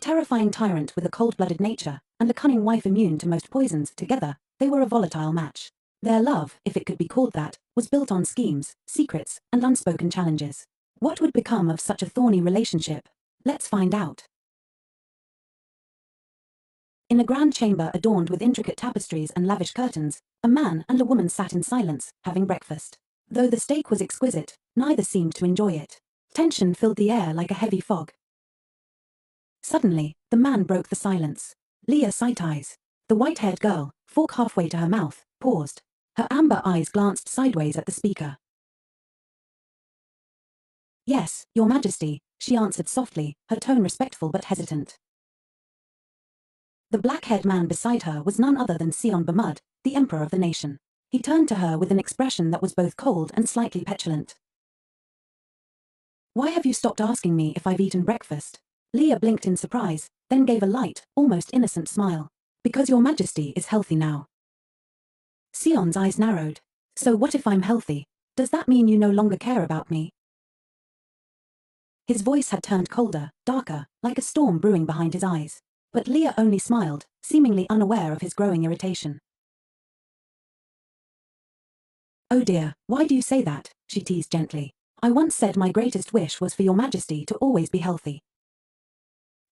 terrifying tyrant with a cold-blooded nature, and a cunning wife immune to most poisons. Together, they were a volatile match. Their love, if it could be called that, was built on schemes, secrets, and unspoken challenges. What would become of such a thorny relationship? Let's find out. In a grand chamber adorned with intricate tapestries and lavish curtains, a man and a woman sat in silence, having breakfast. Though the steak was exquisite, neither seemed to enjoy it. Tension filled the air like a heavy fog. Suddenly, the man broke the silence. Leah sight eyes. The white-haired girl, fork halfway to her mouth, paused. Her amber eyes glanced sideways at the speaker. "Yes, Your Majesty," she answered softly, her tone respectful but hesitant. The black-haired man beside her was none other than Seon, the emperor of the nation. He turned to her with an expression that was both cold and slightly petulant. "Why have you stopped asking me if I've eaten breakfast?" Leah blinked in surprise, then gave a light, almost innocent smile. "Because Your Majesty is healthy now." Seon's eyes narrowed. "So what if I'm healthy? Does that mean you no longer care about me?" His voice had turned colder, darker, like a storm brewing behind his eyes. But Leah only smiled, seemingly unaware of his growing irritation. "Oh dear, why do you say that?" she teased gently. "I once said my greatest wish was for Your Majesty to always be healthy."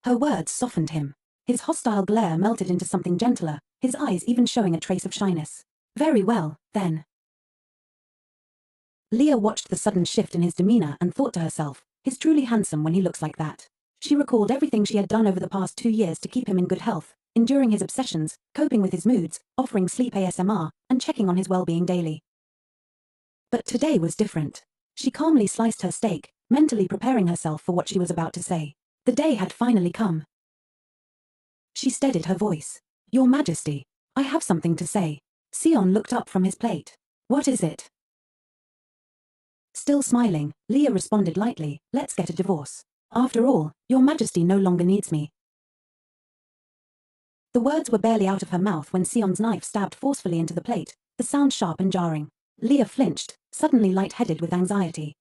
Her words softened him. His hostile glare melted into something gentler, his eyes even showing a trace of shyness. "Very well, then." Leah watched the sudden shift in his demeanor and thought to herself, he's truly handsome when he looks like that. She recalled everything she had done over the past 2 years to keep him in good health, enduring his obsessions, coping with his moods, offering sleep ASMR, and checking on his well-being daily. But today was different. She calmly sliced her steak, mentally preparing herself for what she was about to say. The day had finally come. She steadied her voice. "Your Majesty, I have something to say." Seon looked up from his plate. "What is it?" Still smiling, Leah responded lightly, "Let's get a divorce. After all, Your Majesty no longer needs me." The words were barely out of her mouth when Seon's knife stabbed forcefully into the plate, the sound sharp and jarring. Leah flinched, suddenly lightheaded with anxiety.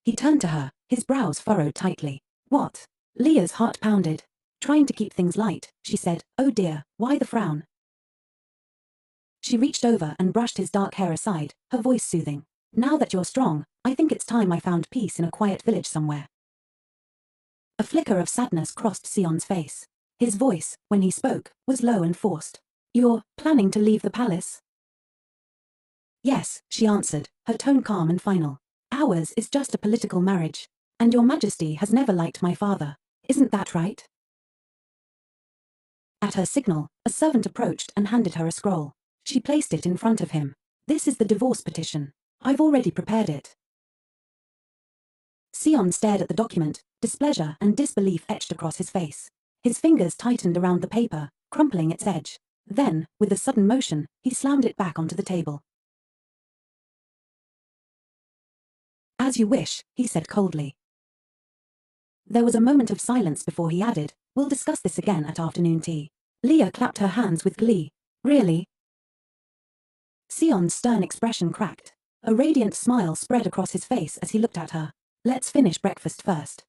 He turned to her, his brows furrowed tightly. "What?" Leah's heart pounded. "Trying to keep things light," she said. "Oh dear, why the frown?" She reached over and brushed his dark hair aside, her voice soothing. "Now that you're strong, I think it's time I found peace in a quiet village somewhere." A flicker of sadness crossed Seon's face. His voice, when he spoke, was low and forced. "You're planning to leave the palace?" "Yes," she answered, her tone calm and final. "Ours is just a political marriage. And Your Majesty has never liked my father. Isn't that right?" At her signal, a servant approached and handed her a scroll. She placed it in front of him. "This is the divorce petition. I've already prepared it." Seon stared at the document, displeasure and disbelief etched across his face. His fingers tightened around the paper, crumpling its edge. Then, with a sudden motion, he slammed it back onto the table. "As you wish," he said coldly. There was a moment of silence before he added, "We'll discuss this again at afternoon tea." Leah clapped her hands with glee. "Really?" Seon's stern expression cracked. A radiant smile spread across his face as he looked at her. "Let's finish breakfast first."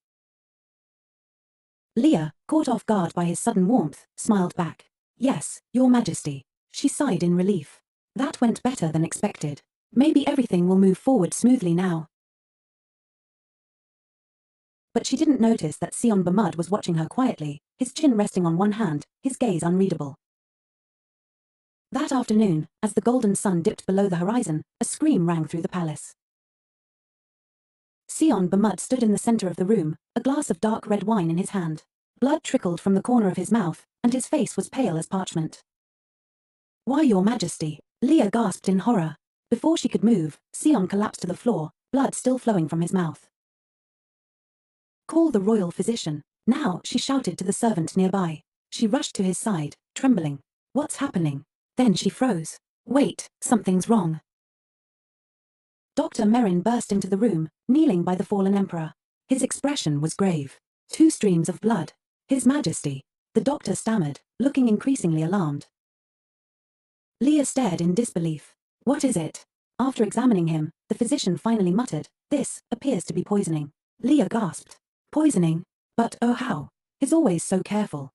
Leah, caught off guard by his sudden warmth, smiled back. "Yes, Your Majesty." She sighed in relief. That went better than expected. Maybe everything will move forward smoothly now. But she didn't notice that Seon was watching her quietly, his chin resting on one hand, his gaze unreadable. That afternoon, as the golden sun dipped below the horizon, a scream rang through the palace. Seon stood in the center of the room, a glass of dark red wine in his hand. Blood trickled from the corner of his mouth, and his face was pale as parchment. "Why, Your Majesty?" Leah gasped in horror. Before she could move, Seon collapsed to the floor, blood still flowing from his mouth. "Call the royal physician, now," she shouted to the servant nearby. She rushed to his side, trembling. "What's happening?" Then she froze. "Wait, something's wrong." Dr. Merin burst into the room, kneeling by the fallen emperor. His expression was grave. 2 streams of blood. "His Majesty," the doctor stammered, looking increasingly alarmed. Leah stared in disbelief. "What is it?" After examining him, the physician finally muttered, "This appears to be poisoning." Leah gasped. "Poisoning? But oh how?" He's always so careful.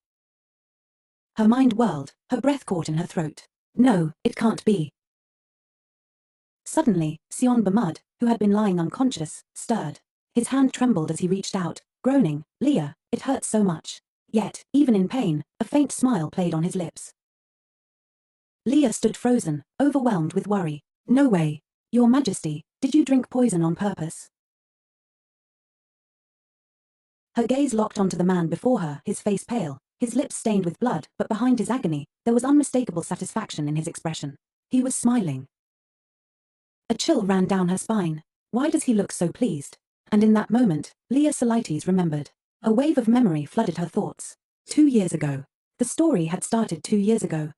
Her mind whirled, her breath caught in her throat. No, it can't be. Suddenly, Seon Bamud, who had been lying unconscious, stirred. His hand trembled as he reached out, groaning, "Leah, it hurts so much." Yet, even in pain, a faint smile played on his lips. Leah stood frozen, overwhelmed with worry. "No way. Your Majesty, did you drink poison on purpose?" Her gaze locked onto the man before her, his face pale, his lips stained with blood, but behind his agony, there was unmistakable satisfaction in his expression. He was smiling. A chill ran down her spine. Why does he look so pleased? And in that moment, Leah Solites remembered. A wave of memory flooded her thoughts. 2 years ago. The story had started 2 years ago.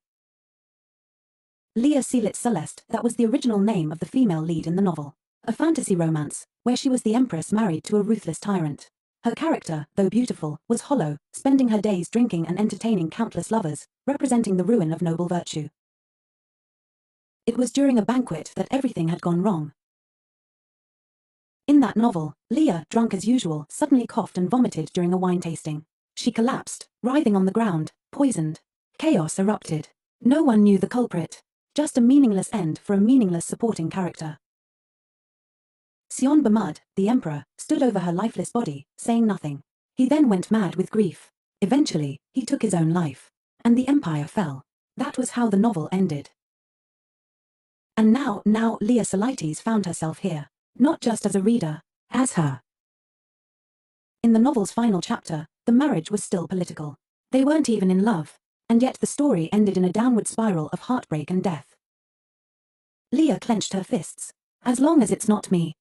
Leah Selit Celeste, that was the original name of the female lead in the novel. A fantasy romance, where she was the empress married to a ruthless tyrant. Her character, though beautiful, was hollow, spending her days drinking and entertaining countless lovers, representing the ruin of noble virtue. It was during a banquet that everything had gone wrong. In that novel, Leah, drunk as usual, suddenly coughed and vomited during a wine tasting. She collapsed, writhing on the ground, poisoned. Chaos erupted. No one knew the culprit. Just a meaningless end for a meaningless supporting character. Seon Bamud, the emperor, stood over her lifeless body, saying nothing. He then went mad with grief. Eventually, he took his own life. And the empire fell. That was how the novel ended. And now Leah Solites found herself here. Not just as a reader, as her. In the novel's final chapter, the marriage was still political. They weren't even in love. And yet the story ended in a downward spiral of heartbreak and death. Leah clenched her fists. As long as it's not me.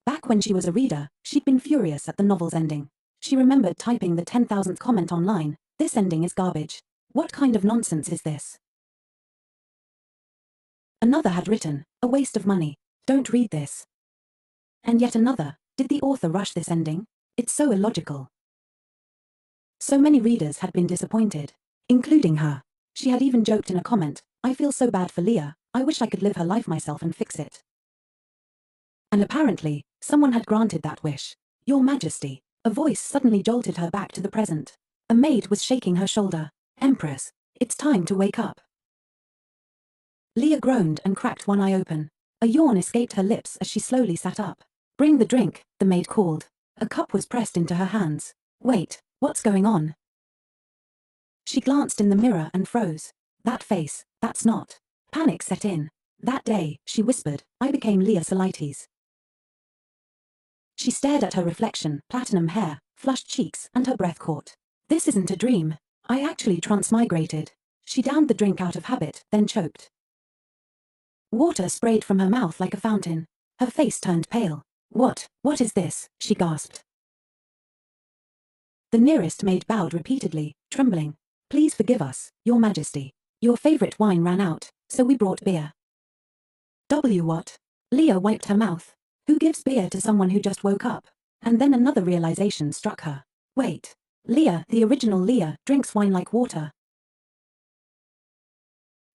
Back when she was a reader, she'd been furious at the novel's ending. She remembered typing the 10,000th comment online, "This ending is garbage. What kind of nonsense is this?" Another had written, "A waste of money. Don't read this." And yet another, "Did the author rush this ending? It's so illogical." So many readers had been disappointed, including her. She had even joked in a comment, "I feel so bad for Leah, I wish I could live her life myself and fix it." And apparently, someone had granted that wish. "Your Majesty." A voice suddenly jolted her back to the present. A maid was shaking her shoulder. "Empress, it's time to wake up." Leah groaned and cracked one eye open. A yawn escaped her lips as she slowly sat up. "Bring the drink," the maid called. A cup was pressed into her hands. "Wait, what's going on?" She glanced in the mirror and froze. That face, that snot. Panic set in. "That day," she whispered, "I became Leah Solites." She stared at her reflection, platinum hair, flushed cheeks, and her breath caught. "This isn't a dream. I actually transmigrated." She downed the drink out of habit, then choked. Water sprayed from her mouth like a fountain. Her face turned pale. What is this?" she gasped. The nearest maid bowed repeatedly, trembling. "Please forgive us, Your Majesty. Your favorite wine ran out, so we brought beer." What? Leah wiped her mouth. Who gives beer to someone who just woke up? And then another realization struck her. Wait. Leah, the original Leah, drinks wine like water.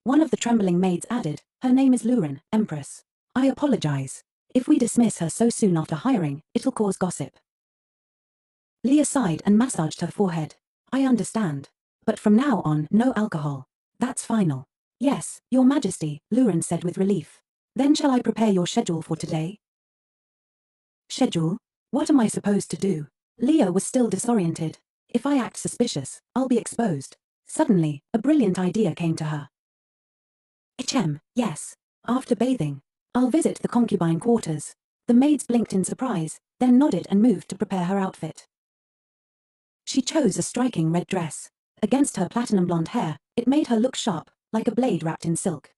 One of the trembling maids added, "Her name is Luren, Empress. I apologize. If we dismiss her so soon after hiring, it'll cause gossip." Leah sighed and massaged her forehead. "I understand. But from now on, no alcohol. That's final." "Yes, Your Majesty," Luren said with relief. "Then shall I prepare your schedule for today?" Schedule? What am I supposed to do? Leah was still disoriented. If I act suspicious, I'll be exposed. Suddenly, a brilliant idea came to her. Yes. After bathing, I'll visit the concubine quarters. The maids blinked in surprise, then nodded and moved to prepare her outfit. She chose a striking red dress. Against her platinum blonde hair, it made her look sharp, like a blade wrapped in silk.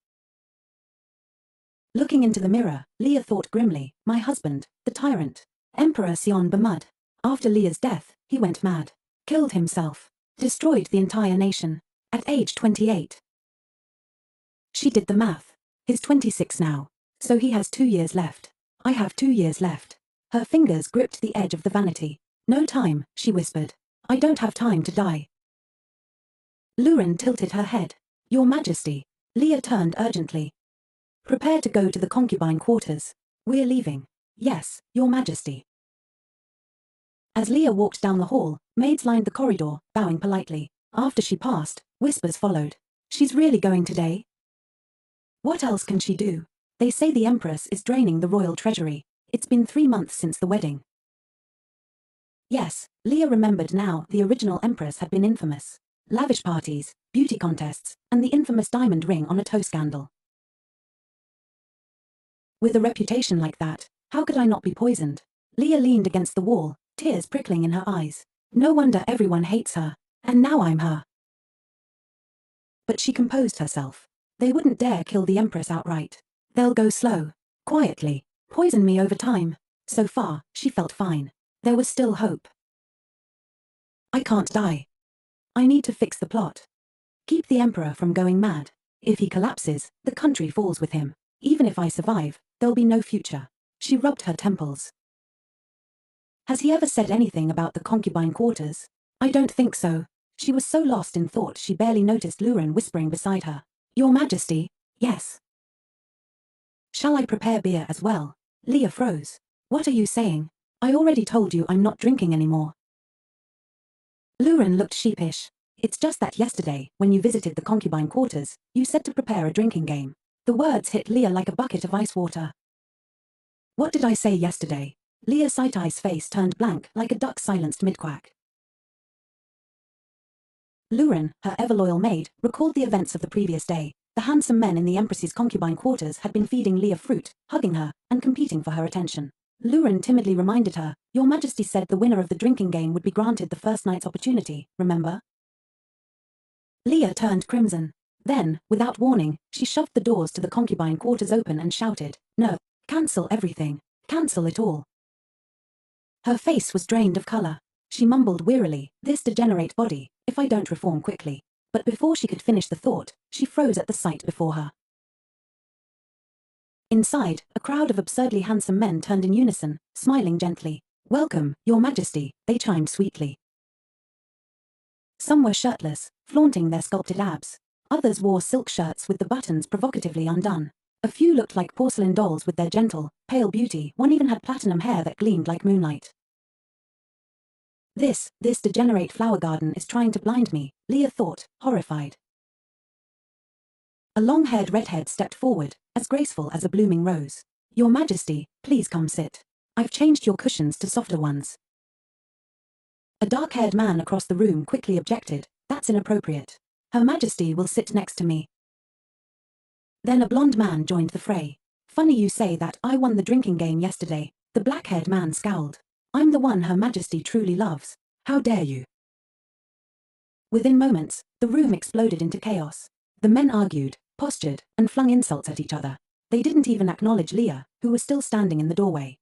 Looking into the mirror, Leah thought grimly, my husband, the tyrant, Emperor Seon Bamud. After Leah's death, he went mad. Killed himself. Destroyed the entire nation. At age 28. She did the math. He's 26 now. So he has 2 years left. I have 2 years left. Her fingers gripped the edge of the vanity. No time, she whispered. I don't have time to die. Luren tilted her head. Your Majesty. Leah turned urgently. Prepare to go to the concubine quarters. We're leaving. Yes, Your Majesty. As Leah walked down the hall, Maids lined the corridor, bowing politely. After she passed, whispers followed. She's really going today? What else can she do? They say the Empress is draining the royal treasury. It's been 3 months since the wedding. Yes, Leah remembered now the original Empress had been infamous. Lavish parties, beauty contests, and the infamous diamond ring on a toe scandal. With a reputation like that, how could I not be poisoned? Leah leaned against the wall, tears prickling in her eyes. No wonder everyone hates her, and now I'm her. But she composed herself. They wouldn't dare kill the Empress outright. They'll go slow, quietly, poison me over time. So far, she felt fine. There was still hope. I can't die. I need to fix the plot. Keep the Emperor from going mad. If he collapses, the country falls with him. Even if I survive, there'll be no future. She rubbed her temples. Has he ever said anything about the concubine quarters? I don't think so. She was so lost in thought she barely noticed Luren whispering beside her. Your Majesty, yes. Shall I prepare beer as well? Leah froze. What are you saying? I already told you I'm not drinking anymore. Luren looked sheepish. It's just that yesterday, when you visited the concubine quarters, you said to prepare a drinking game. The words hit Leah like a bucket of ice water. What did I say yesterday? Leah's sight-eye's face turned blank like a duck silenced mid-quack. Luren, her ever-loyal maid, recalled the events of the previous day. The handsome men in the Empress's concubine quarters had been feeding Leah fruit, hugging her, and competing for her attention. Luren timidly reminded her, Your Majesty said the winner of the drinking game would be granted the first night's opportunity, remember? Leah turned crimson. Then, without warning, she shoved the doors to the concubine quarters open and shouted, No, cancel everything, cancel it all. Her face was drained of color. She mumbled wearily, This degenerate body, if I don't reform quickly. But before she could finish the thought, she froze at the sight before her. Inside, a crowd of absurdly handsome men turned in unison, smiling gently. Welcome, Your Majesty, they chimed sweetly. Some were shirtless, flaunting their sculpted abs. Others wore silk shirts with the buttons provocatively undone. A few looked like porcelain dolls with their gentle, pale beauty. One even had platinum hair that gleamed like moonlight. This degenerate flower garden is trying to blind me, Leah thought, horrified. A long-haired redhead stepped forward, as graceful as a blooming rose. Your Majesty, please come sit. I've changed your cushions to softer ones. A dark-haired man across the room quickly objected, That's inappropriate. Her Majesty will sit next to me. Then a blonde man joined the fray. Funny you say that, I won the drinking game yesterday. The black-haired man scowled. I'm the one Her Majesty truly loves. How dare you? Within moments, the room exploded into chaos. The men argued, postured, and flung insults at each other. They didn't even acknowledge Leah, who was still standing in the doorway.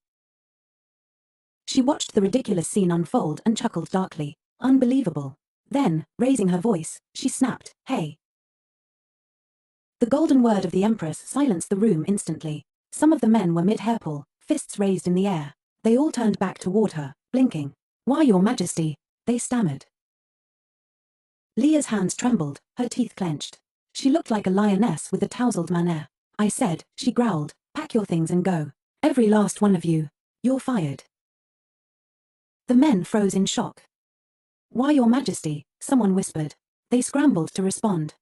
She watched the ridiculous scene unfold and chuckled darkly. Unbelievable. Then, raising her voice, she snapped, Hey. The golden word of the Empress silenced the room instantly. Some of the men were mid-hairpull, fists raised in the air. They all turned back toward her, blinking. Why, Your Majesty? They stammered. Leah's hands trembled, her teeth clenched. She looked like a lioness with a tousled manner. I said, she growled, pack your things and go. Every last one of you. You're fired. The men froze in shock. Why, Your Majesty? Someone whispered. They scrambled to respond.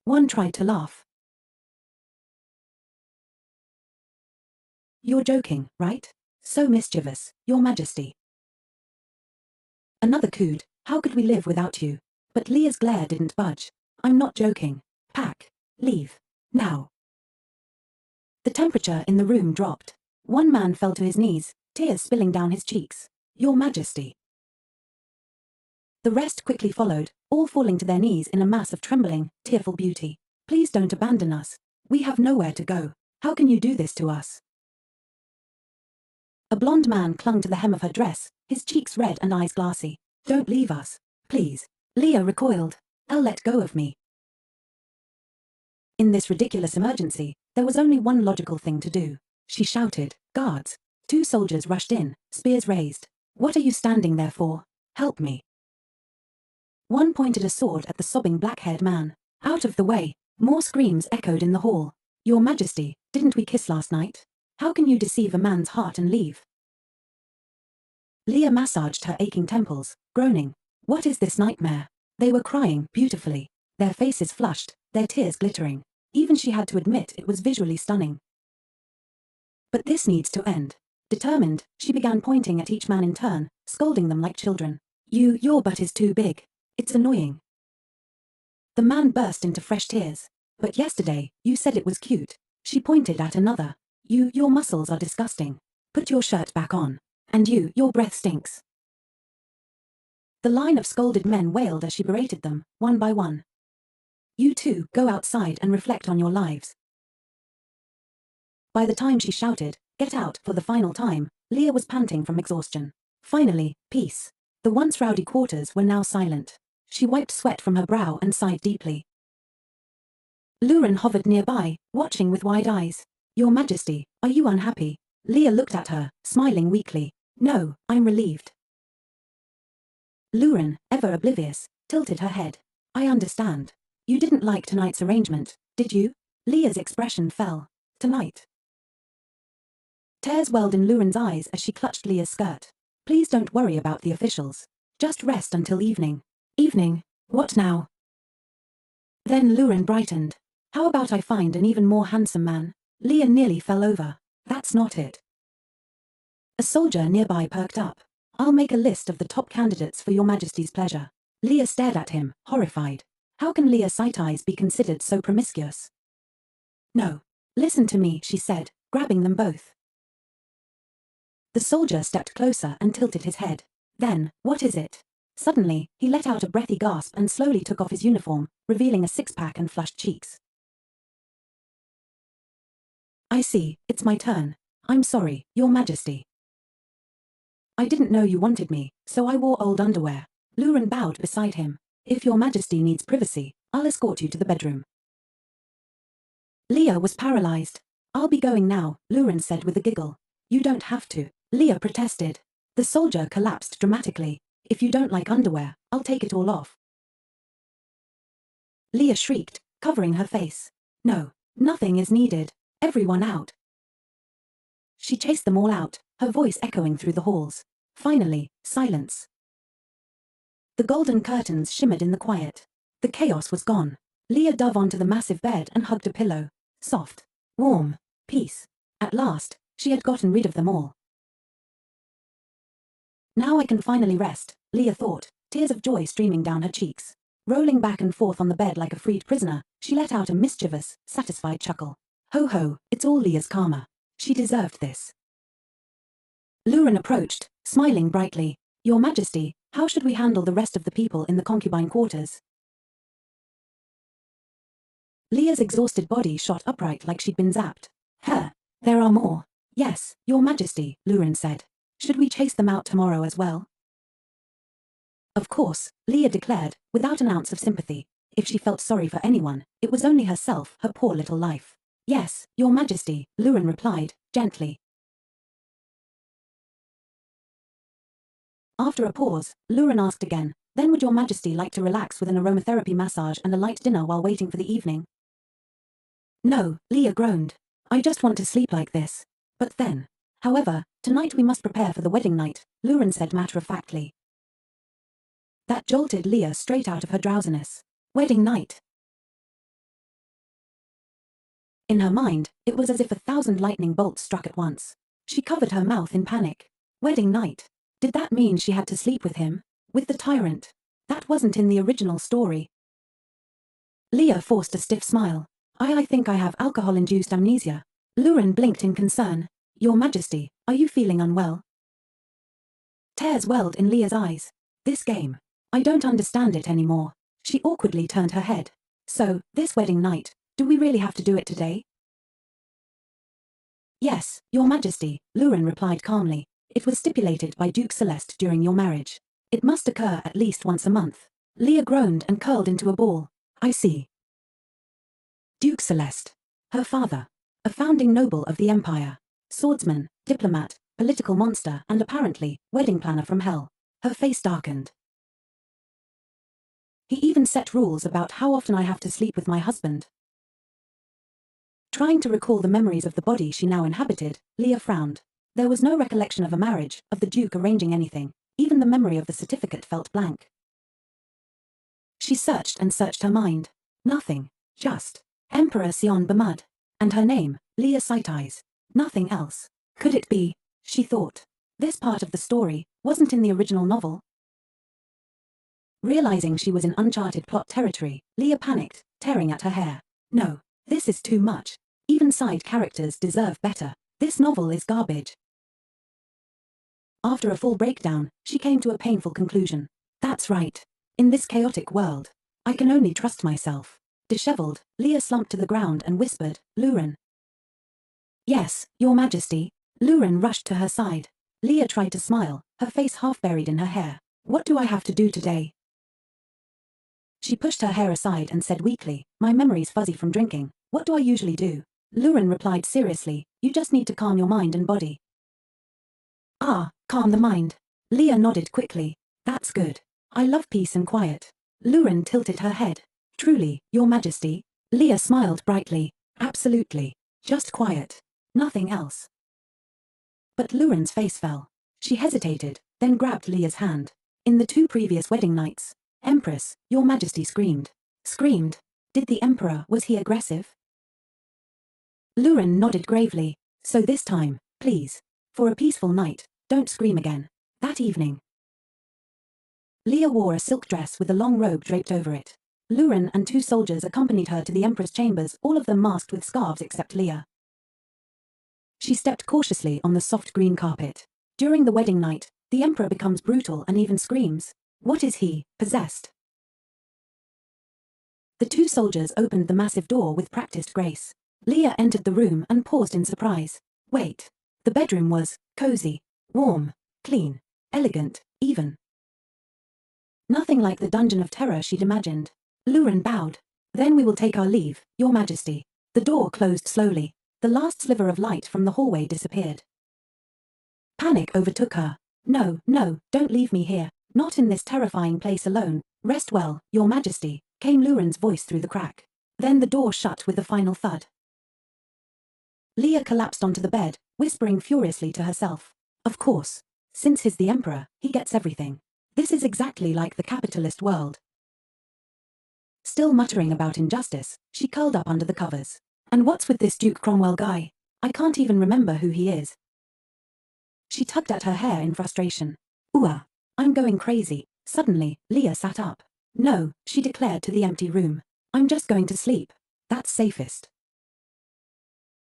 One tried to laugh. You're joking, right? So mischievous, Your Majesty. Another cooed, How could we live without you? But Leah's glare didn't budge. I'm not joking. Pack. Leave. Now. The temperature in the room dropped. One man fell to his knees, tears spilling down his cheeks. Your Majesty. The rest quickly followed, all falling to their knees in a mass of trembling, tearful beauty. Please don't abandon us. We have nowhere to go. How can you do this to us? A blonde man clung to the hem of her dress, his cheeks red and eyes glassy. Don't leave us. Please. Leah recoiled. Elle, let go of me. In this ridiculous emergency, there was only one logical thing to do. She shouted, Guards. 2 soldiers rushed in, spears raised. What are you standing there for? Help me. One pointed a sword at the sobbing black-haired man. Out of the way. More screams echoed in the hall. Your Majesty, didn't we kiss last night? How can you deceive a man's heart and leave? Leah massaged her aching temples, groaning. What is this nightmare? They were crying beautifully, their faces flushed, their tears glittering. Even she had to admit it was visually stunning. But this needs to end. Determined, she began pointing at each man in turn, scolding them like children. Your butt is too big. It's annoying. The man burst into fresh tears. But yesterday, you said it was cute. She pointed at another. Your muscles are disgusting. Put your shirt back on. And your breath stinks. The line of scolded men wailed as she berated them, one by one. You two, go outside and reflect on your lives. By the time she shouted, get out, for the final time, Leah was panting from exhaustion. Finally, peace. The once rowdy quarters were now silent. She wiped sweat from her brow and sighed deeply. Luren hovered nearby, watching with wide eyes. Your Majesty, are you unhappy? Leah looked at her, smiling weakly. No, I'm relieved. Luren, ever oblivious, tilted her head. I understand. You didn't like tonight's arrangement, did you? Leah's expression fell. Tonight. Tears welled in Luren's eyes as she clutched Leah's skirt. Please don't worry about the officials. Just rest until evening. Evening? What now? Then Luren brightened. How about I find an even more handsome man? Leah nearly fell over. That's not it. A soldier nearby perked up. I'll make a list of the top candidates for your Majesty's pleasure. Leah stared at him, horrified. How can Leah Sight Eyes be considered so promiscuous? No. Listen to me, she said, grabbing them both. The soldier stepped closer and tilted his head. Then, what is it? Suddenly, he let out a breathy gasp and slowly took off his uniform, revealing a six-pack and flushed cheeks. I see, it's my turn. I'm sorry, Your Majesty. I didn't know you wanted me, so I wore old underwear. Luren bowed beside him. If Your Majesty needs privacy, I'll escort you to the bedroom. Leah was paralyzed. I'll be going now, Luren said with a giggle. You don't have to, Leah protested. The soldier collapsed dramatically. If you don't like underwear, I'll take it all off. Leah shrieked, covering her face. No, nothing is needed. Everyone out. She chased them all out, her voice echoing through the halls. Finally, silence. The golden curtains shimmered in the quiet. The chaos was gone. Leah dove onto the massive bed and hugged a pillow. Soft, warm, peace. At last, she had gotten rid of them all. Now I can finally rest, Leah thought, tears of joy streaming down her cheeks. Rolling back and forth on the bed like a freed prisoner, she let out a mischievous, satisfied chuckle. Ho ho, it's all Leah's karma. She deserved this. Luren approached, smiling brightly. Your Majesty, how should we handle the rest of the people in the concubine quarters? Leah's exhausted body shot upright like she'd been zapped. There are more. Yes, Your Majesty, Luren said. Should we chase them out tomorrow as well? Of course, Leah declared, without an ounce of sympathy. If she felt sorry for anyone, it was only herself, her poor little life. Yes, Your Majesty, Luren replied, gently. After a pause, Luren asked again, then would Your Majesty like to relax with an aromatherapy massage and a light dinner while waiting for the evening? No, Leah groaned. I just want to sleep like this. But then. However, tonight we must prepare for the wedding night, Luren said matter-of-factly. That jolted Leah straight out of her drowsiness. Wedding night. In her mind, it was as if 1,000 lightning bolts struck at once. She covered her mouth in panic. Wedding night. Did that mean she had to sleep with him? With the tyrant? That wasn't in the original story. Leah forced a stiff smile. I think I have alcohol-induced amnesia. Luren blinked in concern. Your Majesty, are you feeling unwell? Tears welled in Leah's eyes. This game. I don't understand it anymore. She awkwardly turned her head. So, this wedding night, do we really have to do it today? Yes, Your Majesty, Luren replied calmly. It was stipulated by Duke Celeste during your marriage. It must occur at least once a month. Leah groaned and curled into a ball. I see. Duke Celeste. Her father. A founding noble of the Empire. Swordsman, diplomat, political monster and apparently, wedding planner from hell. Her face darkened. He even set rules about how often I have to sleep with my husband. Trying to recall the memories of the body she now inhabited, Leah frowned. There was no recollection of a marriage, of the Duke arranging anything. Even the memory of the certificate felt blank. She searched and searched her mind. Nothing. Just Emperor Seon Bamud. And her name, Leah Sighteyes. Nothing else. Could it be? She thought. This part of the story wasn't in the original novel. Realizing she was in uncharted plot territory, Leah panicked, tearing at her hair. No, this is too much. Even side characters deserve better. This novel is garbage. After a full breakdown, she came to a painful conclusion. That's right. In this chaotic world, I can only trust myself. Disheveled, Leah slumped to the ground and whispered, Luren. Yes, Your Majesty. Luren rushed to her side. Leah tried to smile, her face half buried in her hair. What do I have to do today? She pushed her hair aside and said weakly, my memory's fuzzy from drinking. What do I usually do? Luren replied seriously, you just need to calm your mind and body. Ah, calm the mind. Leah nodded quickly. That's good. I love peace and quiet. Luren tilted her head. Truly, Your Majesty. Leah smiled brightly. Absolutely. Just quiet. Nothing else. But Luren's face fell. She hesitated, then grabbed Leah's hand. In the 2 previous wedding nights, Empress, Your Majesty screamed. Screamed? Did the Emperor, was he aggressive? Luren nodded gravely. So this time, please. For a peaceful night, don't scream again. That evening, Leah wore a silk dress with a long robe draped over it. Luren and 2 soldiers accompanied her to the Emperor's chambers, all of them masked with scarves except Leah. She stepped cautiously on the soft green carpet. During the wedding night, the Emperor becomes brutal and even screams. What is he, possessed? The 2 soldiers opened the massive door with practiced grace. Leah entered the room and paused in surprise. Wait. The bedroom was cozy, warm, clean, elegant, even. Nothing like the dungeon of terror she'd imagined. Luren bowed. Then we will take our leave, Your Majesty. The door closed slowly. The last sliver of light from the hallway disappeared. Panic overtook her. No, no, don't leave me here. Not in this terrifying place alone. Rest well, Your Majesty, came Luren's voice through the crack. Then the door shut with a final thud. Leah collapsed onto the bed, whispering furiously to herself. Of course. Since he's the Emperor, he gets everything. This is exactly like the capitalist world. Still muttering about injustice, she curled up under the covers. And what's with this Duke Cromwell guy? I can't even remember who he is. She tugged at her hair in frustration. Ooh, I'm going crazy. Suddenly, Leah sat up. No, she declared to the empty room. I'm just going to sleep. That's safest.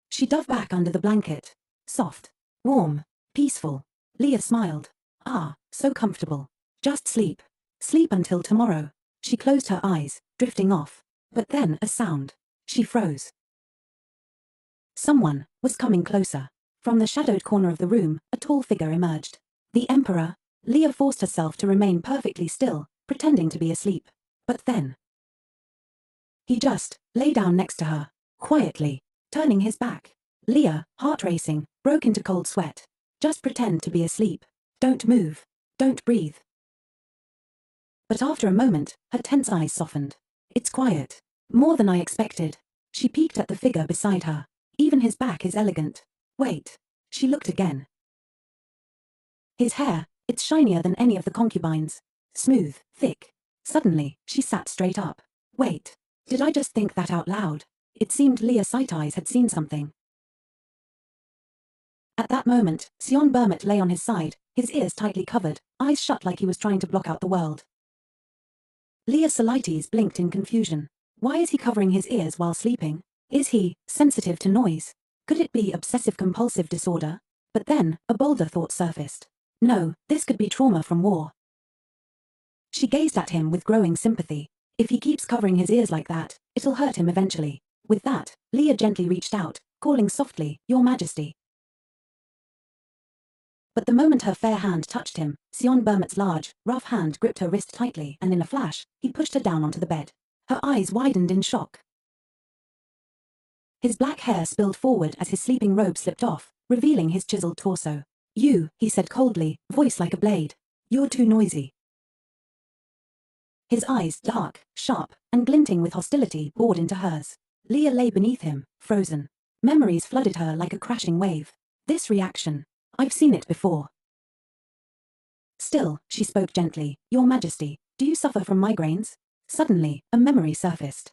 She dove back under the blanket. Soft, warm, peaceful. Leah smiled. Ah, so comfortable. Just sleep. Sleep until tomorrow. She closed her eyes, drifting off. But then a sound. She froze. Someone was coming closer. From the shadowed corner of the room, a tall figure emerged. The Emperor. Leah forced herself to remain perfectly still, pretending to be asleep. But then, he just lay down next to her, quietly, turning his back. Leah, heart racing, broke into cold sweat. Just pretend to be asleep. Don't move. Don't breathe. But after a moment, her tense eyes softened. It's quiet. More than I expected. She peeked at the figure beside her. Even his back is elegant. Wait. She looked again. His hair, it's shinier than any of the concubines. Smooth, thick. Suddenly, she sat straight up. Wait. Did I just think that out loud? It seemed Leah Sighteyes had seen something. At that moment, Seon Bermot lay on his side, his ears tightly covered, eyes shut like he was trying to block out the world. Leah Sighteyes blinked in confusion. Why is he covering his ears while sleeping? Is he sensitive to noise? Could it be obsessive-compulsive disorder? But then, a bolder thought surfaced. No, this could be trauma from war. She gazed at him with growing sympathy. If he keeps covering his ears like that, it'll hurt him eventually. With that, Leah gently reached out, calling softly, Your Majesty. But the moment her fair hand touched him, Seon Bermot's large, rough hand gripped her wrist tightly and in a flash, he pushed her down onto the bed. Her eyes widened in shock. His black hair spilled forward as his sleeping robe slipped off, revealing his chiseled torso. You, he said coldly, voice like a blade. You're too noisy. His eyes, dark, sharp, and glinting with hostility, bored into hers. Leah lay beneath him, frozen. Memories flooded her like a crashing wave. This reaction. I've seen it before. Still, she spoke gently. Your Majesty, do you suffer from migraines? Suddenly, a memory surfaced.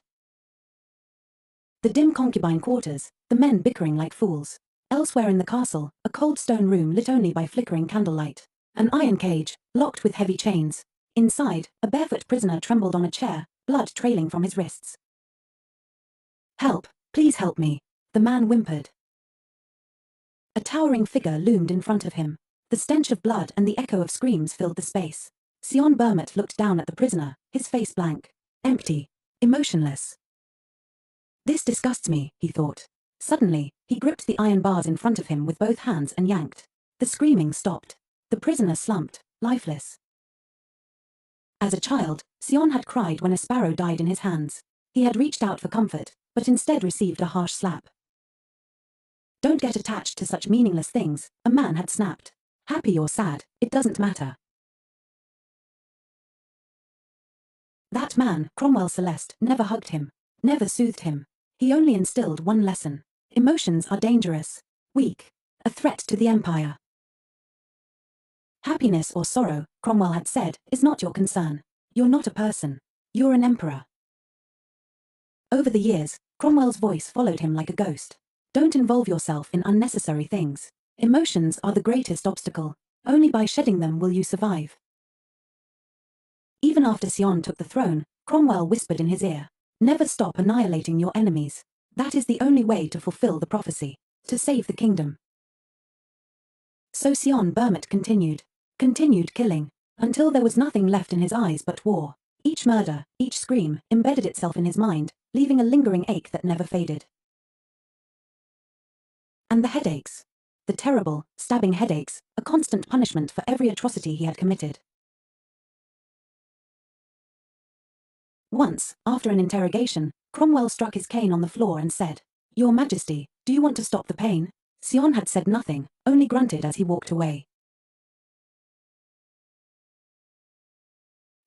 The dim concubine quarters, the men bickering like fools. Elsewhere in the castle, a cold stone room lit only by flickering candlelight. An iron cage, locked with heavy chains. Inside, a barefoot prisoner trembled on a chair, blood trailing from his wrists. "Help, please help me," the man whimpered. A towering figure loomed in front of him. The stench of blood and the echo of screams filled the space. Seon Bermott looked down at the prisoner, his face blank, empty, emotionless. "This disgusts me," he thought. Suddenly, he gripped the iron bars in front of him with both hands and yanked. The screaming stopped. The prisoner slumped, lifeless. As a child, Seon had cried when a sparrow died in his hands. He had reached out for comfort, but instead received a harsh slap. "Don't get attached to such meaningless things," a man had snapped. "Happy or sad, it doesn't matter." That man, Cromwell Celeste, never hugged him, never soothed him. He only instilled one lesson. Emotions are dangerous, weak, a threat to the empire. "Happiness or sorrow," Cromwell had said, "is not your concern. You're not a person. You're an emperor." Over the years, Cromwell's voice followed him like a ghost. Don't involve yourself in unnecessary things. Emotions are the greatest obstacle. Only by shedding them will you survive. Even after Seon took the throne, Cromwell whispered in his ear, "Never stop annihilating your enemies. That is the only way to fulfill the prophecy, to save the kingdom." So Seon Bermott continued killing, until there was nothing left in his eyes but war. Each murder, each scream, embedded itself in his mind, leaving a lingering ache that never faded. And the headaches. The terrible, stabbing headaches, a constant punishment for every atrocity he had committed. Once, after an interrogation, Cromwell struck his cane on the floor and said, "Your Majesty, do you want to stop the pain?" Seon had said nothing, only grunted as he walked away.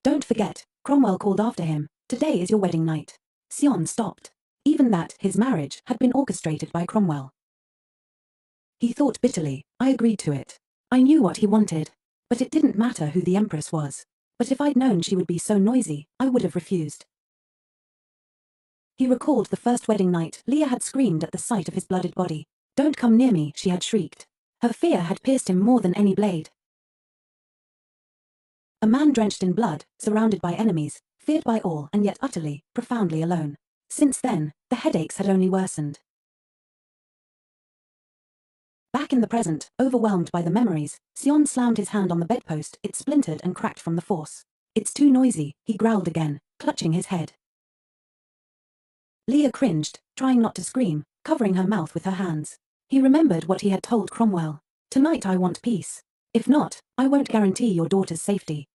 "Don't forget," Cromwell called after him, "today is your wedding night." Seon stopped. Even that, his marriage, had been orchestrated by Cromwell. He thought bitterly, "I agreed to it. I knew what he wanted. But it didn't matter who the Empress was. But if I'd known she would be so noisy, I would have refused." He recalled the first wedding night. Leah had screamed at the sight of his blooded body. "Don't come near me," she had shrieked. Her fear had pierced him more than any blade. A man drenched in blood, surrounded by enemies, feared by all and yet utterly, profoundly alone. Since then, the headaches had only worsened. Back in the present, overwhelmed by the memories, Seon slammed his hand on the bedpost. It splintered and cracked from the force. "It's too noisy," he growled again, clutching his head. Leah cringed, trying not to scream, covering her mouth with her hands. He remembered what he had told Cromwell. "Tonight I want peace. If not, I won't guarantee your daughter's safety."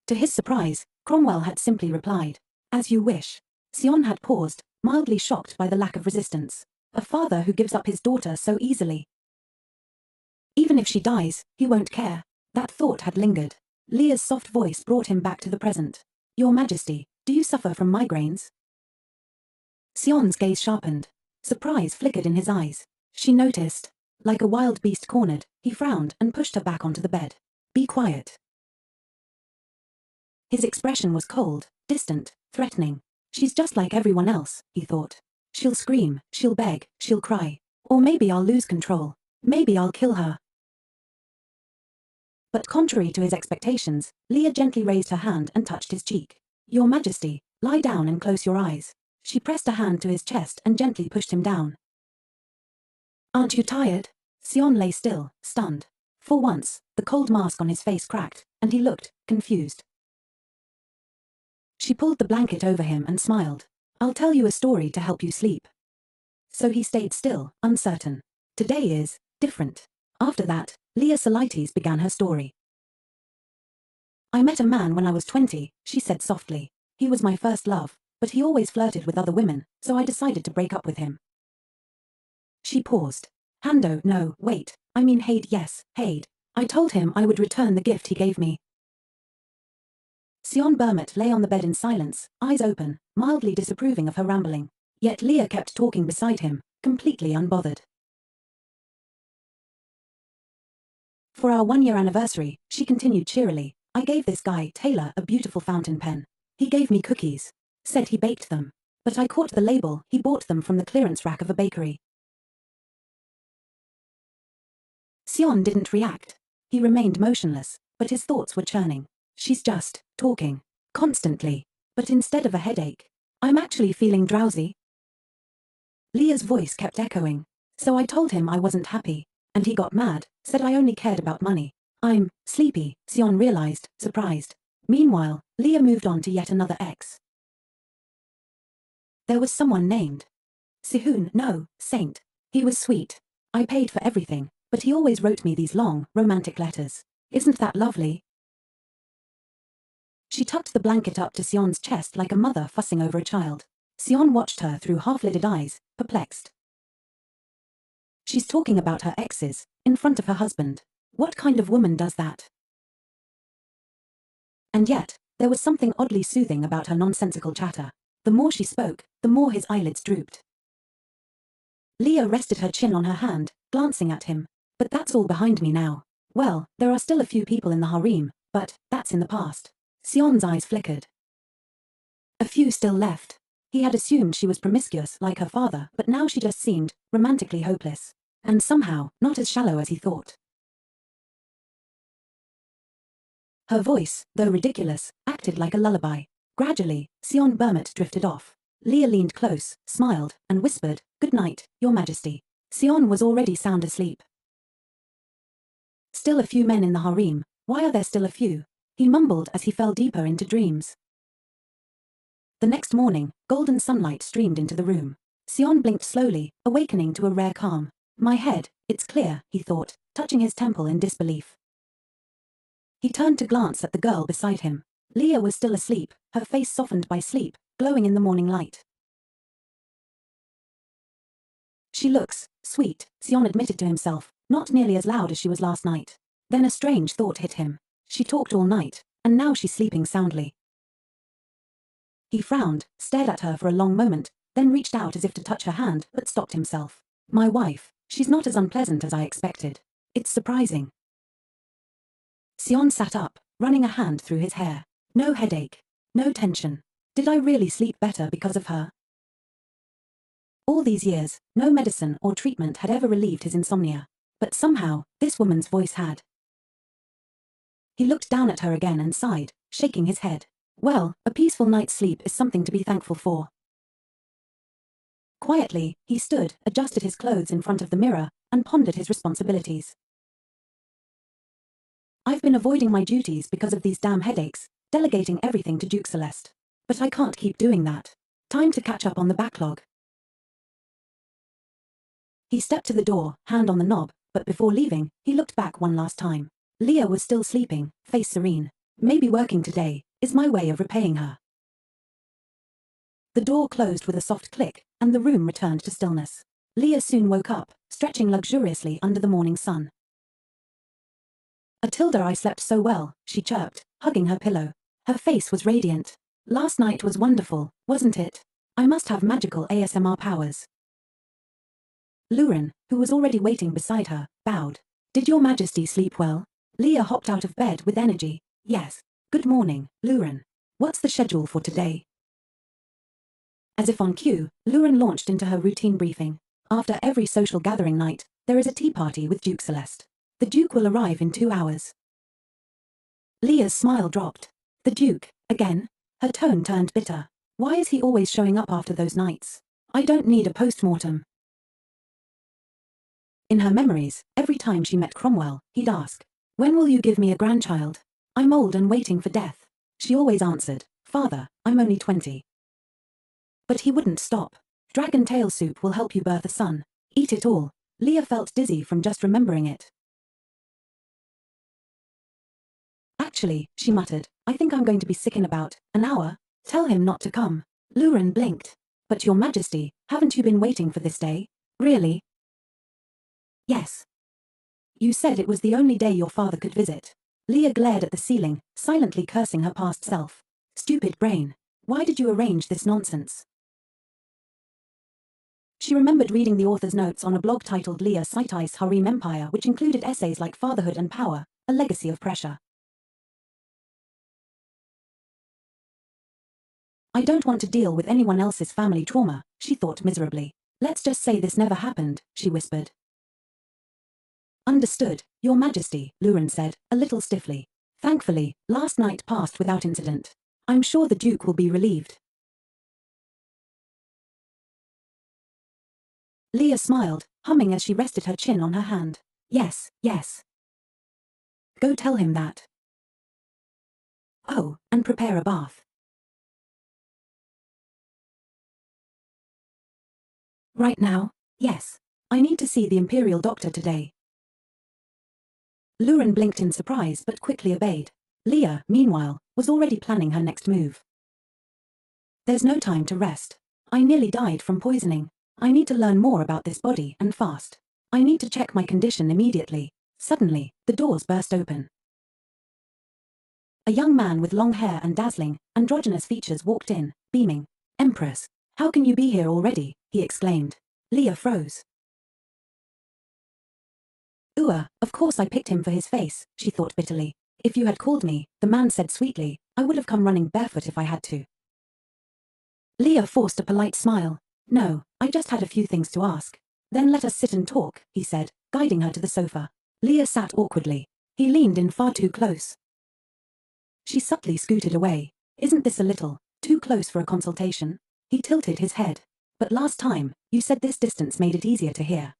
To his surprise, Cromwell had simply replied, "As you wish." Seon had paused, mildly shocked by the lack of resistance. A father who gives up his daughter so easily. Even if she dies, he won't care. That thought had lingered. Leah's soft voice brought him back to the present. "Your Majesty, do you suffer from migraines?" Seon's gaze sharpened. Surprise flickered in his eyes. She noticed. Like a wild beast cornered, he frowned and pushed her back onto the bed. "Be quiet." His expression was cold, distant, threatening. "She's just like everyone else," he thought. "She'll scream, she'll beg, she'll cry. Or maybe I'll lose control. Maybe I'll kill her." But contrary to his expectations, Leah gently raised her hand and touched his cheek. "Your Majesty, lie down and close your eyes." She pressed a hand to his chest and gently pushed him down. "Aren't you tired?" Seon lay still, stunned. For once, the cold mask on his face cracked, and he looked confused. She pulled the blanket over him and smiled. "I'll tell you a story to help you sleep." So he stayed still, uncertain. Today is different. After that, Leah Solites began her story. "I met a man when I was 20, she said softly. "He was my first love, but he always flirted with other women, so I decided to break up with him." She paused. "Hando, no, wait, I mean Hade, yes, Hade. I told him I would return the gift he gave me." Seon Bermott lay on the bed in silence, eyes open, mildly disapproving of her rambling. Yet Leah kept talking beside him, completely unbothered. "For our 1-year anniversary," she continued cheerily, I gave this guy, Taylor, a beautiful fountain pen. He gave me cookies. Said he baked them. But I caught the label, he bought them from the clearance rack of a bakery. Seon didn't react. He remained motionless, but his thoughts were churning. She's just talking. Constantly. But instead of a headache, I'm actually feeling drowsy. Leah's voice kept echoing. So I told him I wasn't happy. And he got mad, said I only cared about money. I'm sleepy, Seon realized, surprised. Meanwhile, Leah moved on to yet another ex. There was someone named Sihyun, no, Saint. He was sweet. I paid for everything, but he always wrote me these long, romantic letters. Isn't that lovely? She tucked the blanket up to Seon's chest like a mother fussing over a child. Seon watched her through half-lidded eyes, perplexed. She's talking about her exes, in front of her husband. What kind of woman does that? And yet, there was something oddly soothing about her nonsensical chatter. The more she spoke, the more his eyelids drooped. Leah rested her chin on her hand, glancing at him. But that's all behind me now. Well, there are still a few people in the harem, but that's in the past. Seon's eyes flickered. A few still left. He had assumed she was promiscuous like her father, but now she just seemed romantically hopeless. And somehow, not as shallow as he thought. Her voice, though ridiculous, acted like a lullaby. Gradually, Seon Bermot drifted off. Leah leaned close, smiled, and whispered, "Good night, Your Majesty." Seon was already sound asleep. Still a few men in the harem. Why are there still a few? He mumbled as he fell deeper into dreams. The next morning, golden sunlight streamed into the room. Seon blinked slowly, awakening to a rare calm. My head, it's clear, he thought, touching his temple in disbelief. He turned to glance at the girl beside him. Leah was still asleep, her face softened by sleep, glowing in the morning light. She looks sweet, Seon admitted to himself, not nearly as loud as she was last night. Then a strange thought hit him. She talked all night, and now she's sleeping soundly. He frowned, stared at her for a long moment, then reached out as if to touch her hand, but stopped himself. My wife, she's not as unpleasant as I expected. It's surprising. Seon sat up, running a hand through his hair. No headache. No tension. Did I really sleep better because of her? All these years, no medicine or treatment had ever relieved his insomnia. But somehow, this woman's voice had. He looked down at her again and sighed, shaking his head. Well, a peaceful night's sleep is something to be thankful for. Quietly, he stood, adjusted his clothes in front of the mirror, and pondered his responsibilities. I've been avoiding my duties because of these damn headaches, delegating everything to Duke Celeste. But I can't keep doing that. Time to catch up on the backlog. He stepped to the door, hand on the knob, but before leaving, he looked back one last time. Leah was still sleeping, face serene. Maybe working today is my way of repaying her. The door closed with a soft click, and the room returned to stillness. Leah soon woke up, stretching luxuriously under the morning sun. Atilda, I slept so well, she chirped, hugging her pillow. Her face was radiant. Last night was wonderful, wasn't it? I must have magical ASMR powers. Luren, who was already waiting beside her, bowed. Did Your Majesty sleep well? Leah hopped out of bed with energy. Yes. Good morning, Luren. What's the schedule for today? As if on cue, Luren launched into her routine briefing. After every social gathering night, there is a tea party with Duke Celeste. The Duke will arrive in 2 hours. Leah's smile dropped. The Duke, again? Her tone turned bitter. Why is he always showing up after those nights? I don't need a post-mortem. In her memories, every time she met Cromwell, he'd ask, "When will you give me a grandchild? I'm old and waiting for death." She always answered, "Father, I'm only 20. But he wouldn't stop. Dragon tail soup will help you birth a son. Eat it all. Leah felt dizzy from just remembering it. Actually, she muttered, I think I'm going to be sick in about an hour. Tell him not to come. Luren blinked. But Your Majesty, haven't you been waiting for this day? Really? Yes. You said it was the only day your father could visit. Leah glared at the ceiling, silently cursing her past self. Stupid brain. Why did you arrange this nonsense? She remembered reading the author's notes on a blog titled Leah Sitai's Harem Empire, which included essays like Fatherhood and Power, a Legacy of Pressure. I don't want to deal with anyone else's family trauma, she thought miserably. Let's just say this never happened, she whispered. Understood, Your Majesty, Luren said, a little stiffly. Thankfully, last night passed without incident. I'm sure the Duke will be relieved. Leah smiled, humming as she rested her chin on her hand. Yes, yes. Go tell him that. Oh, and prepare a bath. Right now? Yes. I need to see the Imperial Doctor today. Luren blinked in surprise but quickly obeyed. Leah, meanwhile, was already planning her next move. There's no time to rest. I nearly died from poisoning. I need to learn more about this body and fast. I need to check my condition immediately. Suddenly, the doors burst open. A young man with long hair and dazzling, androgynous features walked in, beaming. Empress, how can you be here already? He exclaimed. Leah froze. Of course I picked him for his face, she thought bitterly. If you had called me, the man said sweetly, I would have come running barefoot if I had to. Leah forced a polite smile. No, I just had a few things to ask. Then let us sit and talk, he said, guiding her to the sofa. Leah sat awkwardly. He leaned in far too close. She subtly scooted away. Isn't this a little too close for a consultation? He tilted his head. But last time, you said this distance made it easier to hear.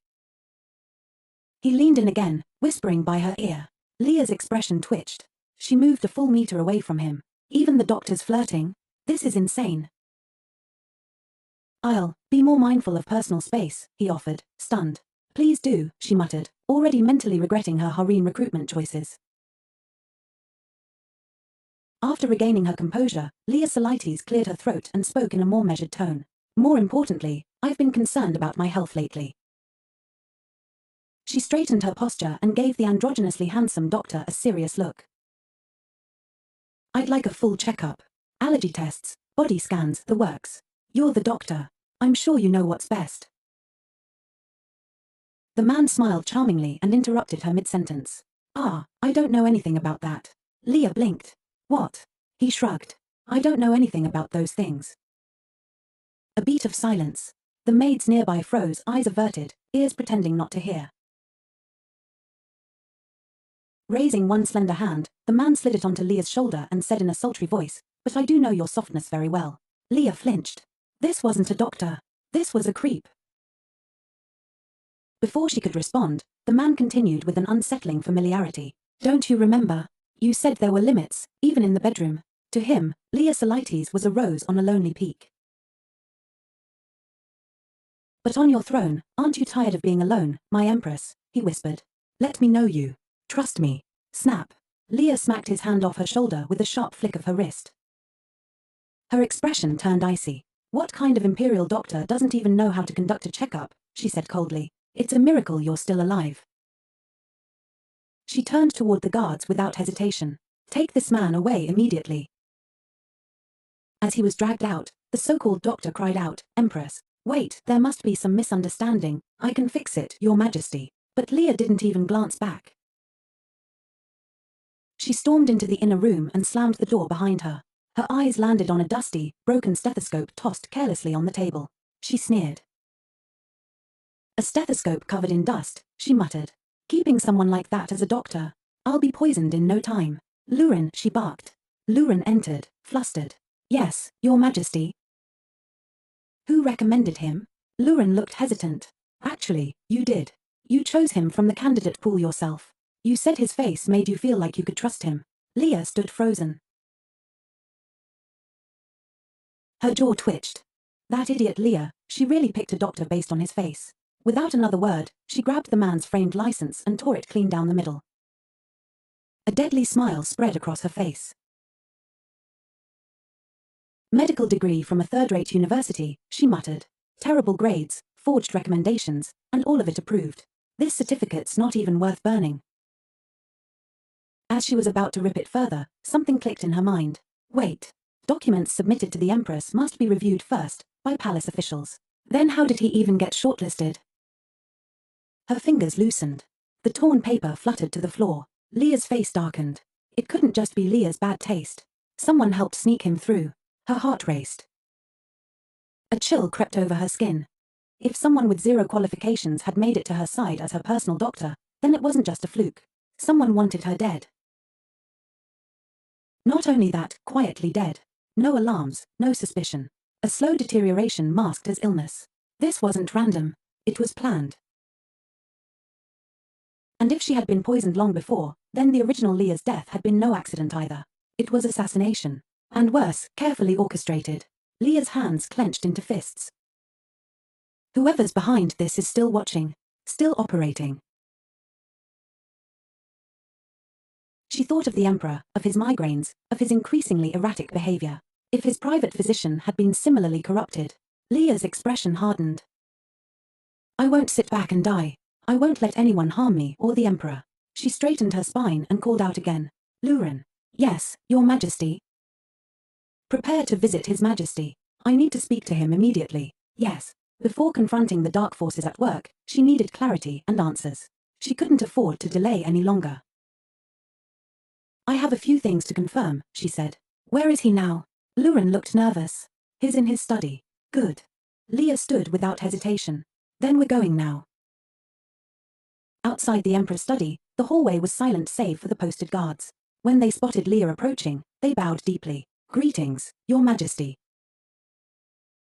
He leaned in again, whispering by her ear. Leah's expression twitched. She moved a full meter away from him. Even the doctor's flirting? This is insane. I'll be more mindful of personal space, he offered, stunned. Please do, she muttered, already mentally regretting her harem recruitment choices. After regaining her composure, Leah Selites cleared her throat and spoke in a more measured tone. More importantly, I've been concerned about my health lately. She straightened her posture and gave the androgynously handsome doctor a serious look. I'd like a full checkup. Allergy tests, body scans, the works. You're the doctor. I'm sure you know what's best. The man smiled charmingly and interrupted her mid-sentence. I don't know anything about that. Leah blinked. What? He shrugged. I don't know anything about those things. A beat of silence. The maids nearby froze, eyes averted, ears pretending not to hear. Raising one slender hand, the man slid it onto Leah's shoulder and said in a sultry voice, but I do know your softness very well. Leah flinched. This wasn't a doctor. This was a creep. Before she could respond, the man continued with an unsettling familiarity. Don't you remember? You said there were limits, even in the bedroom. To him, Leah Selites was a rose on a lonely peak. But on your throne, aren't you tired of being alone, my empress? He whispered. Let me know you. Trust me. Snap. Leah smacked his hand off her shoulder with a sharp flick of her wrist. Her expression turned icy. What kind of imperial doctor doesn't even know how to conduct a checkup? She said coldly. It's a miracle you're still alive. She turned toward the guards without hesitation. Take this man away immediately. As he was dragged out, the so-called doctor cried out, Empress, wait, there must be some misunderstanding. I can fix it, Your Majesty. But Leah didn't even glance back. She stormed into the inner room and slammed the door behind her. Her eyes landed on a dusty, broken stethoscope tossed carelessly on the table. She sneered. A stethoscope covered in dust, she muttered. Keeping someone like that as a doctor. I'll be poisoned in no time. Luren, she barked. Luren entered, flustered. Yes, Your Majesty. Who recommended him? Luren looked hesitant. Actually, you did. You chose him from the candidate pool yourself. You said his face made you feel like you could trust him. Leah stood frozen. Her jaw twitched. That idiot Leah, she really picked a doctor based on his face. Without another word, she grabbed the man's framed license and tore it clean down the middle. A deadly smile spread across her face. Medical degree from a third-rate university, she muttered. Terrible grades, forged recommendations, and all of it approved. This certificate's not even worth burning. As she was about to rip it further, something clicked in her mind. Wait. Documents submitted to the Empress must be reviewed first, by palace officials. Then how did he even get shortlisted? Her fingers loosened. The torn paper fluttered to the floor. Leah's face darkened. It couldn't just be Leah's bad taste. Someone helped sneak him through. Her heart raced. A chill crept over her skin. If someone with 0 qualifications had made it to her side as her personal doctor, then it wasn't just a fluke. Someone wanted her dead. Not only that, quietly dead. No alarms, no suspicion. A slow deterioration masked as illness. This wasn't random. It was planned. And if she had been poisoned long before, then the original Leah's death had been no accident either. It was assassination. And worse, carefully orchestrated. Leah's hands clenched into fists. Whoever's behind this is still watching. Still operating. She thought of the Emperor, of his migraines, of his increasingly erratic behavior. If his private physician had been similarly corrupted. Leah's expression hardened. I won't sit back and die. I won't let anyone harm me or the Emperor. She straightened her spine and called out again. Luren. Yes, Your Majesty. Prepare to visit His Majesty. I need to speak to him immediately. Yes. Before confronting the dark forces at work, she needed clarity and answers. She couldn't afford to delay any longer. I have a few things to confirm, she said. Where is he now? Luren looked nervous. He's in his study. Good. Leah stood without hesitation. Then we're going now. Outside the Emperor's study, the hallway was silent save for the posted guards. When they spotted Leah approaching, they bowed deeply. Greetings, Your Majesty.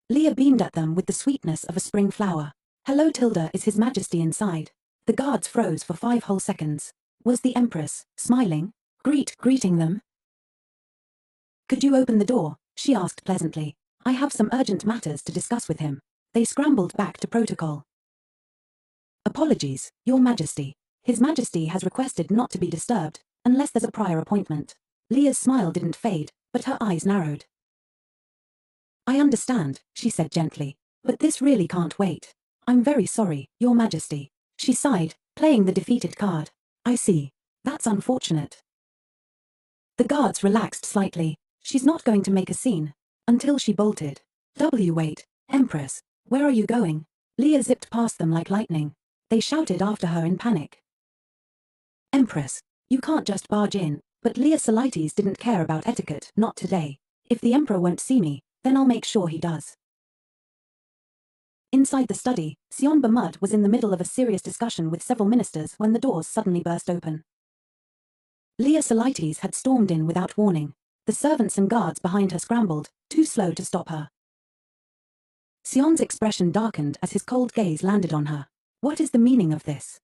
Leah beamed at them with the sweetness of a spring flower. Hello, Tilda, is His Majesty inside? The guards froze for 5 whole seconds. Was the Empress, smiling, greeting them? Could you open the door? She asked pleasantly. I have some urgent matters to discuss with him. They scrambled back to protocol. Apologies, Your Majesty. His Majesty has requested not to be disturbed, unless there's a prior appointment. Leah's smile didn't fade, but her eyes narrowed. I understand, she said gently, but this really can't wait. I'm very sorry, Your Majesty. She sighed, playing the defeated card. I see. That's unfortunate. The guards relaxed slightly. She's not going to make a scene. Until she bolted. Wait, Empress, where are you going? Leah zipped past them like lightning. They shouted after her in panic. Empress, you can't just barge in, but Leah Solites didn't care about etiquette, not today. If the Emperor won't see me, then I'll make sure he does. Inside the study, Seon Bamud was in the middle of a serious discussion with several ministers when the doors suddenly burst open. Leah Solites had stormed in without warning. The servants and guards behind her scrambled, too slow to stop her. Seon's expression darkened as his cold gaze landed on her. What is the meaning of this?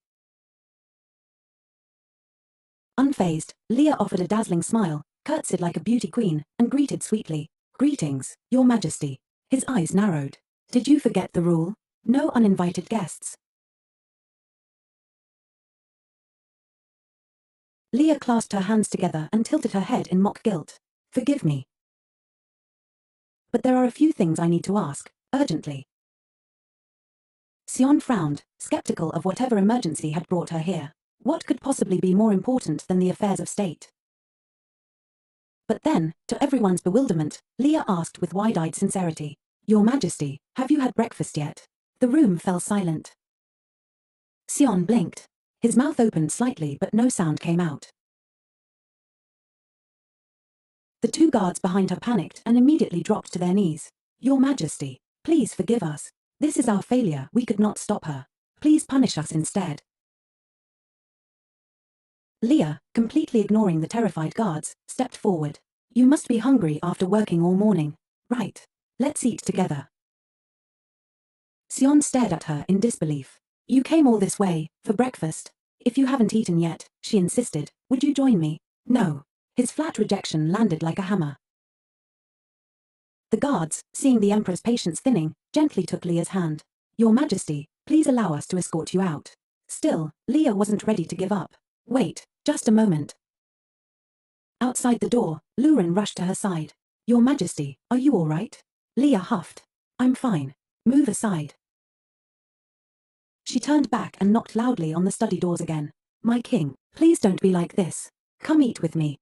Unfazed, Leah offered a dazzling smile, curtsied like a beauty queen, and greeted sweetly. Greetings, Your Majesty. His eyes narrowed. Did you forget the rule? No uninvited guests. Leah clasped her hands together and tilted her head in mock guilt. Forgive me. But there are a few things I need to ask, urgently. Seon frowned, skeptical of whatever emergency had brought her here. What could possibly be more important than the affairs of state? But then, to everyone's bewilderment, Leah asked with wide-eyed sincerity, Your Majesty, have you had breakfast yet? The room fell silent. Seon blinked. His mouth opened slightly but no sound came out. The 2 guards behind her panicked and immediately dropped to their knees. Your Majesty, please forgive us. This is our failure, we could not stop her. Please punish us instead. Leah, completely ignoring the terrified guards, stepped forward. You must be hungry after working all morning. Right. Let's eat together. Seon stared at her in disbelief. You came all this way, for breakfast. If you haven't eaten yet, she insisted, would you join me? No. His flat rejection landed like a hammer. The guards, seeing the Emperor's patience thinning, gently took Leah's hand. Your Majesty, please allow us to escort you out. Still, Leah wasn't ready to give up. Wait, just a moment. Outside the door, Luren rushed to her side. Your Majesty, are you all right? Leah huffed. I'm fine. Move aside. She turned back and knocked loudly on the study doors again. My king, please don't be like this. Come eat with me.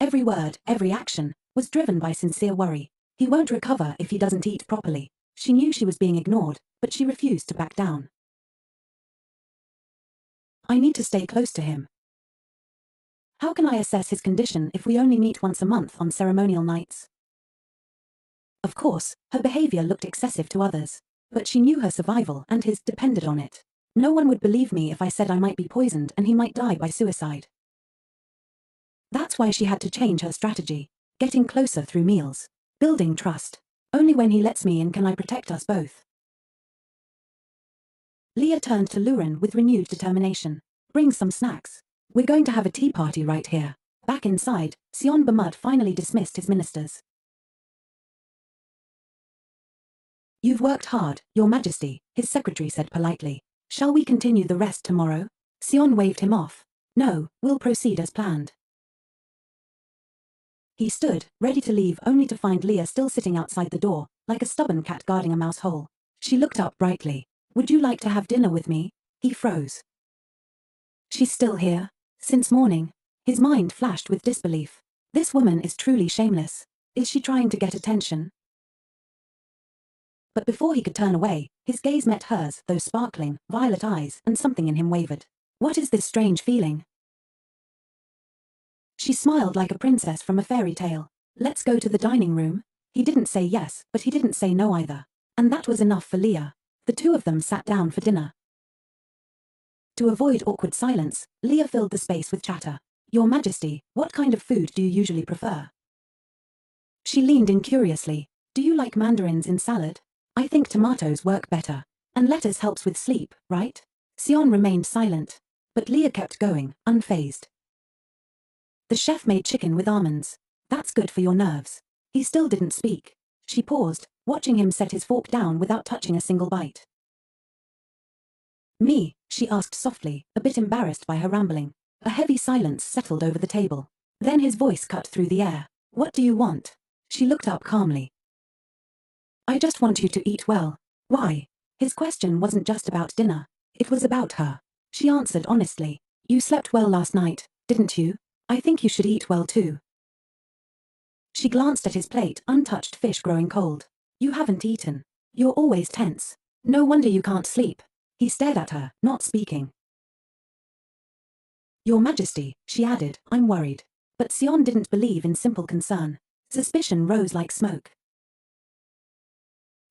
Every word, every action, was driven by sincere worry. He won't recover if he doesn't eat properly. She knew she was being ignored, but she refused to back down. I need to stay close to him. How can I assess his condition if we only meet once a month on ceremonial nights? Of course, her behavior looked excessive to others, but she knew her survival and his depended on it. No one would believe me if I said I might be poisoned and he might die by suicide. That's why she had to change her strategy, getting closer through meals, building trust. Only when he lets me in can I protect us both. Leah turned to Luren with renewed determination. Bring some snacks. We're going to have a tea party right here. Back inside, Seon Bamud finally dismissed his ministers. You've worked hard, Your Majesty, his secretary said politely. Shall we continue the rest tomorrow? Seon waved him off. No, we'll proceed as planned. He stood, ready to leave only to find Leah still sitting outside the door, like a stubborn cat guarding a mouse hole. She looked up brightly. Would you like to have dinner with me? He froze. She's still here? Since morning. His mind flashed with disbelief. This woman is truly shameless. Is she trying to get attention? But before he could turn away, his gaze met hers, those sparkling, violet eyes, and something in him wavered. What is this strange feeling? She smiled like a princess from a fairy tale. Let's go to the dining room. He didn't say yes, but he didn't say no either. And that was enough for Leah. The two of them sat down for dinner. To avoid awkward silence, Leah filled the space with chatter. Your Majesty, what kind of food do you usually prefer? She leaned in curiously. Do you like mandarins in salad? I think tomatoes work better. And lettuce helps with sleep, right? Seon remained silent. But Leah kept going, unfazed. The chef made chicken with almonds. That's good for your nerves. He still didn't speak. She paused, watching him set his fork down without touching a single bite. Me? She asked softly, a bit embarrassed by her rambling. A heavy silence settled over the table. Then his voice cut through the air. What do you want? She looked up calmly. I just want you to eat well. Why? His question wasn't just about dinner. It was about her. She answered honestly. You slept well last night, didn't you? I think you should eat well too. She glanced at his plate, untouched fish growing cold. You haven't eaten. You're always tense. No wonder you can't sleep. He stared at her, not speaking. Your Majesty, she added, I'm worried. But Seon didn't believe in simple concern. Suspicion rose like smoke.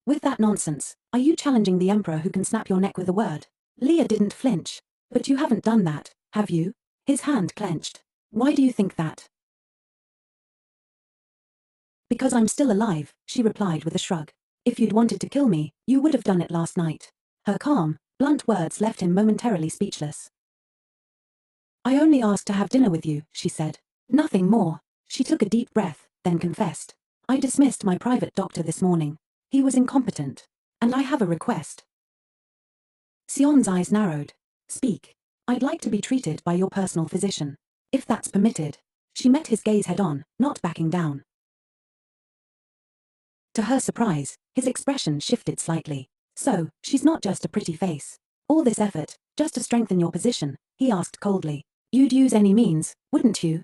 With that nonsense, are you challenging the Emperor who can snap your neck with a word? Leah didn't flinch. But you haven't done that, have you? His hand clenched. Why do you think that? Because I'm still alive, she replied with a shrug. If you'd wanted to kill me, you would have done it last night. Her calm, blunt words left him momentarily speechless. I only asked to have dinner with you, she said. Nothing more. She took a deep breath, then confessed. I dismissed my private doctor this morning. He was incompetent. And I have a request. Seon's eyes narrowed. Speak. I'd like to be treated by your personal physician. If that's permitted. She met his gaze head-on, not backing down. To her surprise, his expression shifted slightly. So, she's not just a pretty face. All this effort, just to strengthen your position, he asked coldly. You'd use any means, wouldn't you?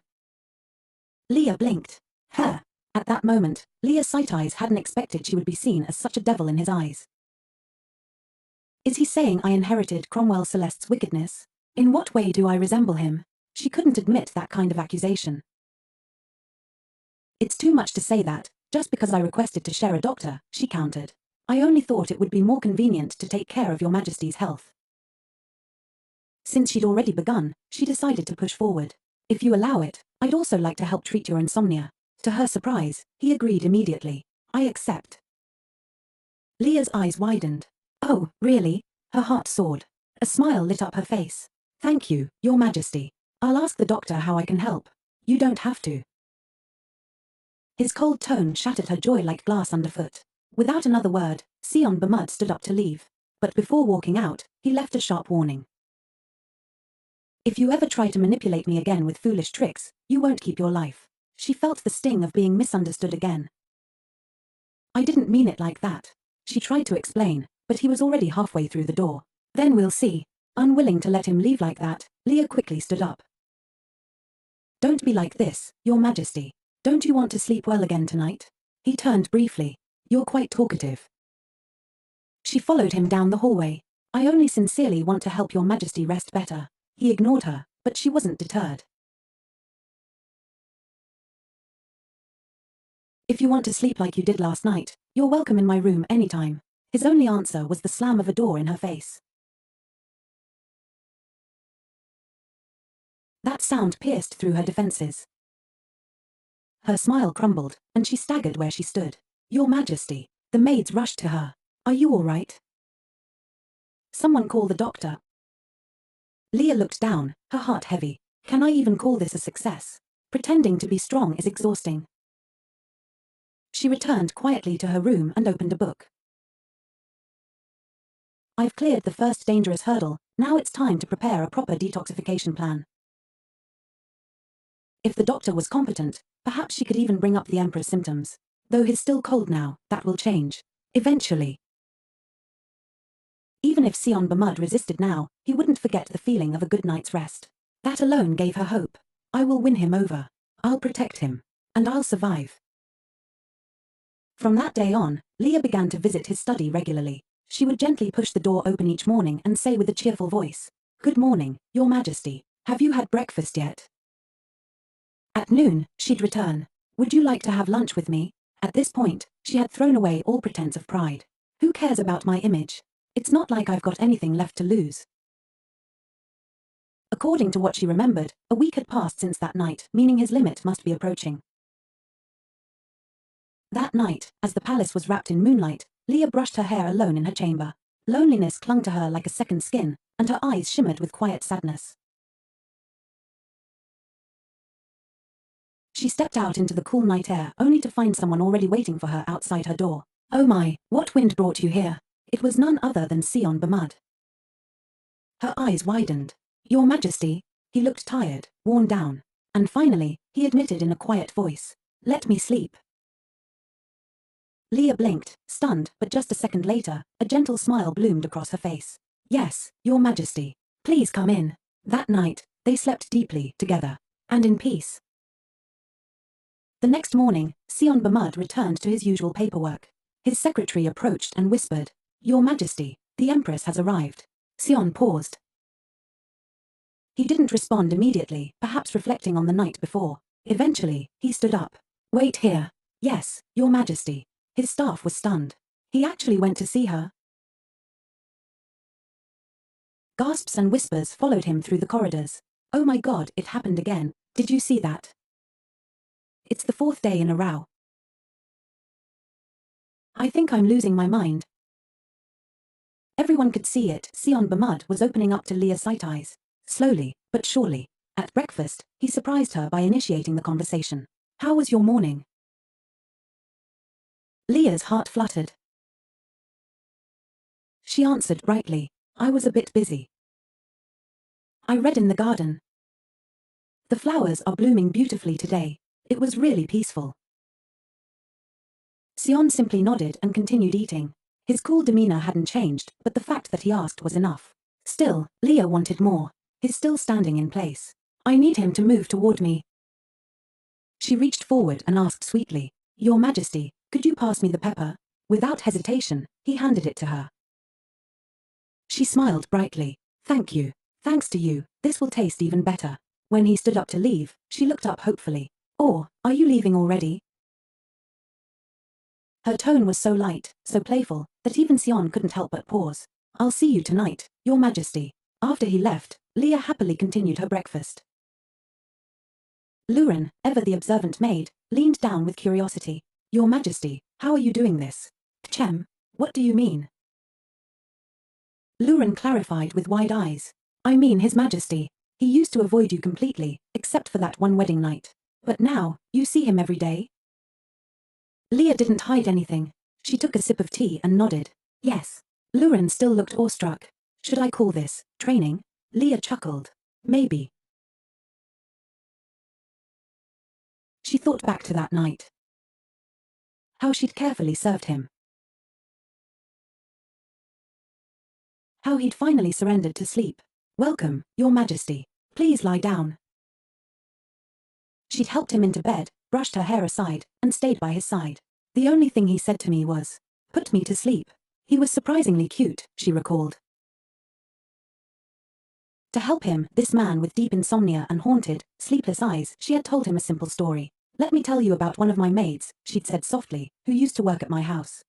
Leah blinked. Her. At that moment, Leah's sight eyes hadn't expected she would be seen as such a devil in his eyes. Is he saying I inherited Cromwell Celeste's wickedness? In what way do I resemble him? She couldn't admit that kind of accusation. It's too much to say that, just because I requested to share a doctor, she countered. I only thought it would be more convenient to take care of your Majesty's health. Since she'd already begun, she decided to push forward. If you allow it, I'd also like to help treat your insomnia. To her surprise, he agreed immediately. I accept. Leah's eyes widened. Oh, really? Her heart soared. A smile lit up her face. Thank you, Your Majesty. I'll ask the doctor how I can help. You don't have to. His cold tone shattered her joy like glass underfoot. Without another word, Seon Bamud stood up to leave. But before walking out, he left a sharp warning. If you ever try to manipulate me again with foolish tricks, you won't keep your life. She felt the sting of being misunderstood again. I didn't mean it like that. She tried to explain, but he was already halfway through the door. Then we'll see. Unwilling to let him leave like that, Leah quickly stood up. Don't be like this, Your Majesty. Don't you want to sleep well again tonight? He turned briefly. You're quite talkative. She followed him down the hallway. I only sincerely want to help Your Majesty rest better. He ignored her, but she wasn't deterred. If you want to sleep like you did last night, you're welcome in my room anytime. His only answer was the slam of a door in her face. That sound pierced through her defenses. Her smile crumbled, and she staggered where she stood. Your Majesty. The maids rushed to her. Are you all right? Someone call the doctor. Leah looked down, her heart heavy. Can I even call this a success? Pretending to be strong is exhausting. She returned quietly to her room and opened a book. I've cleared the first dangerous hurdle, now it's time to prepare a proper detoxification plan. If the doctor was competent, perhaps she could even bring up the Emperor's symptoms. Though he's still cold now, that will change. Eventually. Even if Seon Bamud resisted now, he wouldn't forget the feeling of a good night's rest. That alone gave her hope. I will win him over. I'll protect him. And I'll survive. From that day on, Leah began to visit his study regularly. She would gently push the door open each morning and say with a cheerful voice, "Good morning, Your Majesty. Have you had breakfast yet?" At noon, she'd return. "Would you like to have lunch with me?" At this point, she had thrown away all pretense of pride. Who cares about my image? It's not like I've got anything left to lose. According to what she remembered, a week had passed since that night, meaning his limit must be approaching. That night, as the palace was wrapped in moonlight, Leah brushed her hair alone in her chamber. Loneliness clung to her like a second skin, and her eyes shimmered with quiet sadness. She stepped out into the cool night air only to find someone already waiting for her outside her door. Oh my, what wind brought you here? It was none other than Seon Bamud. Her eyes widened. Your Majesty. He looked tired, worn down. And finally, he admitted in a quiet voice, "Let me sleep." Leah blinked, stunned, but just a second later, a gentle smile bloomed across her face. "Yes, Your Majesty. Please come in." That night, they slept deeply, together. And in peace. The next morning, Seon Bamud returned to his usual paperwork. His secretary approached and whispered, "Your Majesty, the Empress has arrived." Seon paused. He didn't respond immediately, perhaps reflecting on the night before. Eventually, he stood up. "Wait here." "Yes, Your Majesty." His staff was stunned. He actually went to see her. Gasps and whispers followed him through the corridors. "Oh my God, it happened again. Did you see that? It's the 4th day in a row. I think I'm losing my mind." Everyone could see it. Seon Bamud was opening up to Leah's sight eyes. Slowly, but surely. At breakfast, he surprised her by initiating the conversation. "How was your morning?" Leah's heart fluttered. She answered brightly, "I was a bit busy. I read in the garden. The flowers are blooming beautifully today. It was really peaceful." Seon simply nodded and continued eating. His cool demeanor hadn't changed, but the fact that he asked was enough. Still, Leah wanted more. He's still standing in place. "I need him to move toward me." She reached forward and asked sweetly, "Your Majesty, could you pass me the pepper?" Without hesitation, he handed it to her. She smiled brightly. "Thank you. Thanks to you, this will taste even better." When he stood up to leave, she looked up hopefully. "Or, are you leaving already?" Her tone was so light, so playful, that even Seon couldn't help but pause. "I'll see you tonight, Your Majesty." After he left, Leah happily continued her breakfast. Luren, ever the observant maid, leaned down with curiosity. "Your Majesty, how are you doing this?" "Chem, what do you mean?" Luren clarified with wide eyes. "I mean His Majesty. He used to avoid you completely, except for that one wedding night. But now, you see him every day?" Leah didn't hide anything. She took a sip of tea and nodded. "Yes." Luren still looked awestruck. "Should I call this training?" Leah chuckled. "Maybe." She thought back to that night. How she'd carefully served him. How he'd finally surrendered to sleep. "Welcome, Your Majesty. Please lie down." She'd helped him into bed, brushed her hair aside, and stayed by his side. "The only thing he said to me was, 'Put me to sleep.'" He was surprisingly cute, she recalled. To help him, this man with deep insomnia and haunted, sleepless eyes, she had told him a simple story. "Let me tell you about one of my maids," she'd said softly, "who used to work at my house."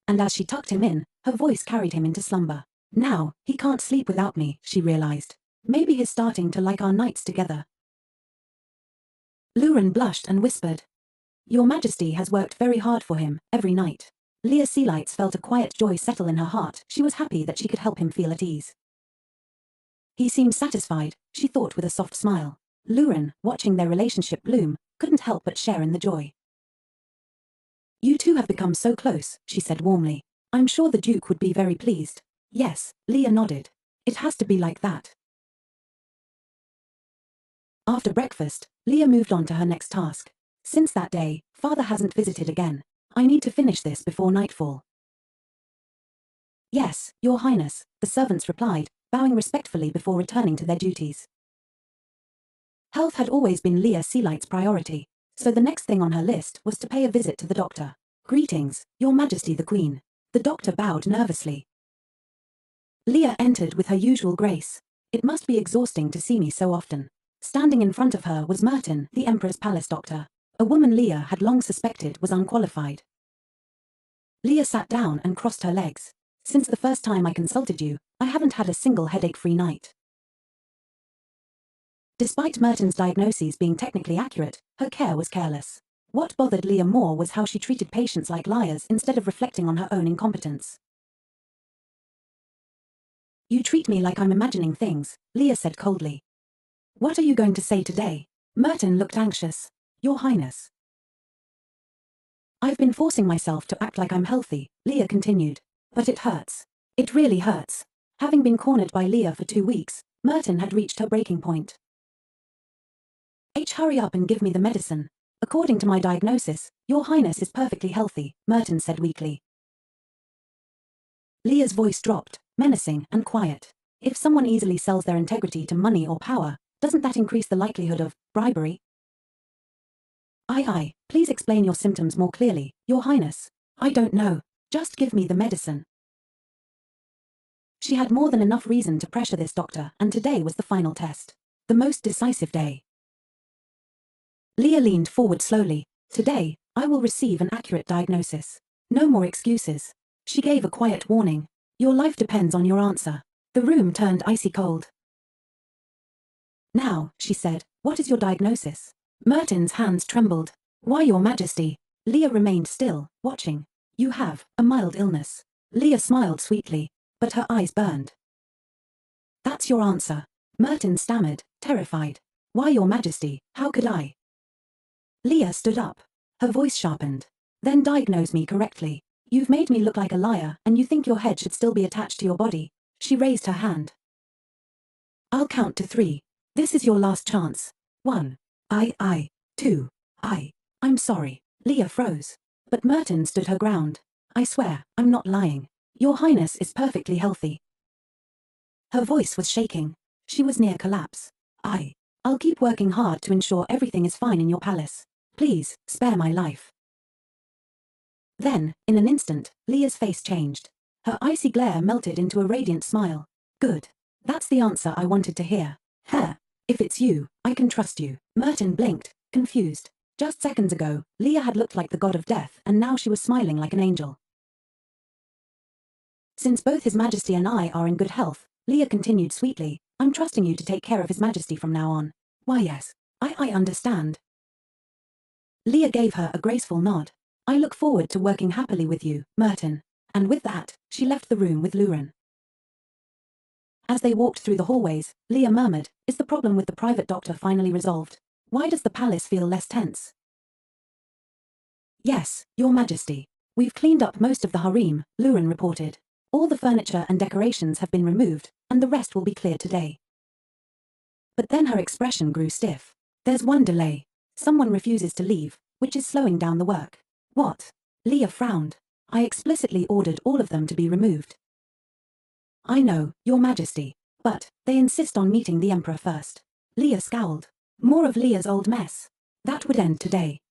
And as she tucked him in, her voice carried him into slumber. Now, he can't sleep without me, she realized. Maybe he's starting to like our nights together. Luren blushed and whispered, "Your Majesty has worked very hard for him, every night." Leah Sealights felt a quiet joy settle in her heart. She was happy that she could help him feel at ease. He seemed satisfied, she thought with a soft smile. Luren, watching their relationship bloom, couldn't help but share in the joy. "You two have become so close," she said warmly. "I'm sure the Duke would be very pleased." "Yes," Leah nodded. "It has to be like that." After breakfast, Leah moved on to her next task. Since that day, Father hasn't visited again. I need to finish this before nightfall. "Yes, Your Highness," the servants replied, bowing respectfully before returning to their duties. Health had always been Leah Sealight's priority, so the next thing on her list was to pay a visit to the doctor. "Greetings, Your Majesty the Queen." The doctor bowed nervously. Leah entered with her usual grace. "It must be exhausting to see me so often." Standing in front of her was Merton, the Emperor's palace doctor, a woman Leah had long suspected was unqualified. Leah sat down and crossed her legs. "Since the first time I consulted you, I haven't had a single headache-free night." Despite Merton's diagnoses being technically accurate, her care was careless. What bothered Leah more was how she treated patients like liars instead of reflecting on her own incompetence. "You treat me like I'm imagining things," Leah said coldly. "What are you going to say today?" Merton looked anxious. "Your Highness." "I've been forcing myself to act like I'm healthy," Leah continued. "But it hurts. It really hurts." Having been cornered by Leah for 2 weeks, Merton had reached her breaking point. "Hurry up and give me the medicine." "According to my diagnosis, Your Highness is perfectly healthy," Merton said weakly. Leah's voice dropped, menacing and quiet. If someone easily sells their integrity to money or power, doesn't that increase the likelihood of bribery? Aye, please explain your symptoms more clearly, Your Highness." "I don't know. Just give me the medicine." She had more than enough reason to pressure this doctor, and today was the final test. The most decisive day. Leah leaned forward slowly. "Today, I will receive an accurate diagnosis. No more excuses." She gave a quiet warning. "Your life depends on your answer." The room turned icy cold. "Now," she said, "what is your diagnosis?" Merton's hands trembled. "Why, Your Majesty?" Leah remained still, watching. "You have a mild illness." Leah smiled sweetly, but her eyes burned. "That's your answer." Merton stammered, terrified. "Why, Your Majesty, how could I?" Leah stood up. Her voice sharpened. "Then diagnose me correctly. You've made me look like a liar, and you think your head should still be attached to your body." She raised her hand. "I'll count to 3. This is your last chance. 1. I. 2. I'm sorry." Leah froze. But Merton stood her ground. "I swear, I'm not lying. Your Highness is perfectly healthy." Her voice was shaking. She was near collapse. I'll keep working hard to ensure everything is fine in your palace. Please, spare my life." Then, in an instant, Leah's face changed. Her icy glare melted into a radiant smile. "Good. That's the answer I wanted to hear. If it's you, I can trust you." Merton blinked, confused. Just seconds ago, Leah had looked like the god of death, and now she was smiling like an angel. "Since both His Majesty and I are in good health," Leah continued sweetly, "I'm trusting you to take care of His Majesty from now on." "Why yes, I understand." Leah gave her a graceful nod. "I look forward to working happily with you, Merton." And with that, she left the room with Luren. As they walked through the hallways, Leah murmured, "Is the problem with the private doctor finally resolved? Why does the palace feel less tense?" "Yes, Your Majesty. We've cleaned up most of the harem," Luren reported. "All the furniture and decorations have been removed, and the rest will be cleared today." But then her expression grew stiff. "There's one delay. Someone refuses to leave, which is slowing down the work." "What?" Leah frowned. "I explicitly ordered all of them to be removed." "I know, Your Majesty, but they insist on meeting the Emperor first." Leah scowled. More of Leah's old mess. That would end today.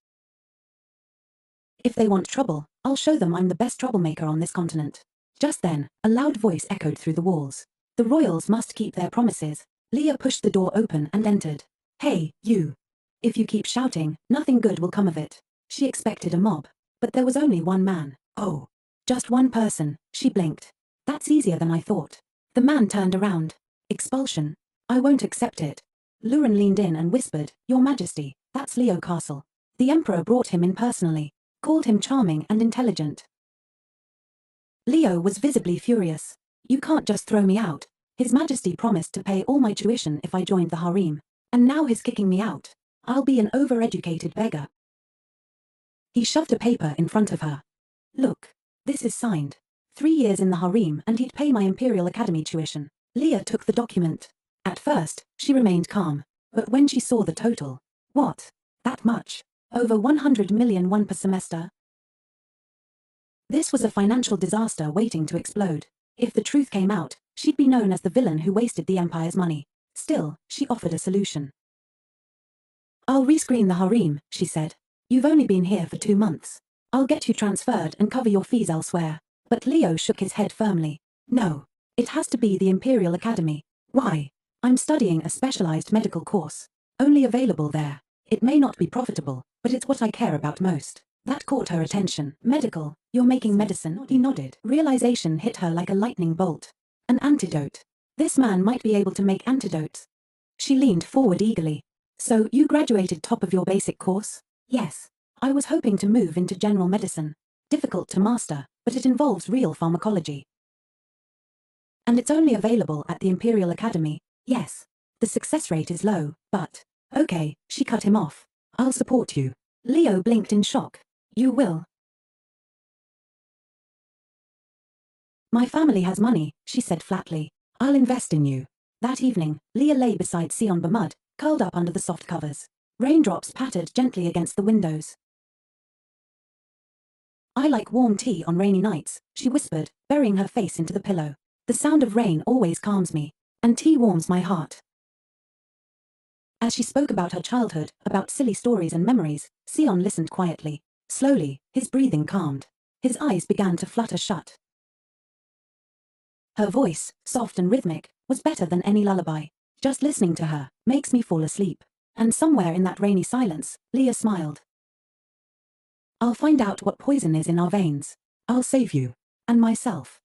"If they want trouble, I'll show them I'm the best troublemaker on this continent." Just then, a loud voice echoed through the walls. "The royals must keep their promises." Leah pushed the door open and entered. "Hey, you." If you keep shouting, nothing good will come of it. She expected a mob. But there was only one man. Oh. Just one person, she blinked. That's easier than I thought. The man turned around. Expulsion? I won't accept it. Luren leaned in and whispered, Your Majesty, that's Leo Castle. The Emperor brought him in personally. Called him charming and intelligent. Leo was visibly furious. You can't just throw me out. His Majesty promised to pay all my tuition if I joined the harem. And now he's kicking me out. I'll be an overeducated beggar. He shoved a paper in front of her. Look. This is signed. 3 years in the harem and he'd pay my Imperial Academy tuition. Leah took the document. At first, she remained calm. But when she saw the total. What? That much? Over 100 million won per semester? This was a financial disaster waiting to explode. If the truth came out, she'd be known as the villain who wasted the Empire's money. Still, she offered a solution. I'll rescreen the harem, she said. You've only been here for 2 months. I'll get you transferred and cover your fees elsewhere. But Leo shook his head firmly. No. It has to be the Imperial Academy. Why? I'm studying a specialized medical course. Only available there. It may not be profitable, but it's what I care about most. That caught her attention. Medical, you're making medicine? He nodded. Realization hit her like a lightning bolt. An antidote. This man might be able to make antidotes. She leaned forward eagerly. So, you graduated top of your basic course? Yes. I was hoping to move into general medicine. Difficult to master, but it involves real pharmacology. And it's only available at the Imperial Academy. Yes. The success rate is low, but... Okay, she cut him off. I'll support you. Leo blinked in shock. You will? My family has money, she said flatly. I'll invest in you. That evening, Leah lay beside Seon Bamud, curled up under the soft covers. Raindrops pattered gently against the windows. I like warm tea on rainy nights, she whispered, burying her face into the pillow. The sound of rain always calms me. And tea warms my heart. As she spoke about her childhood, about silly stories and memories, Seon listened quietly. Slowly, his breathing calmed. His eyes began to flutter shut. Her voice, soft and rhythmic, was better than any lullaby. Just listening to her makes me fall asleep. And somewhere in that rainy silence, Leah smiled. I'll find out what poison is in our veins. I'll save you. And myself.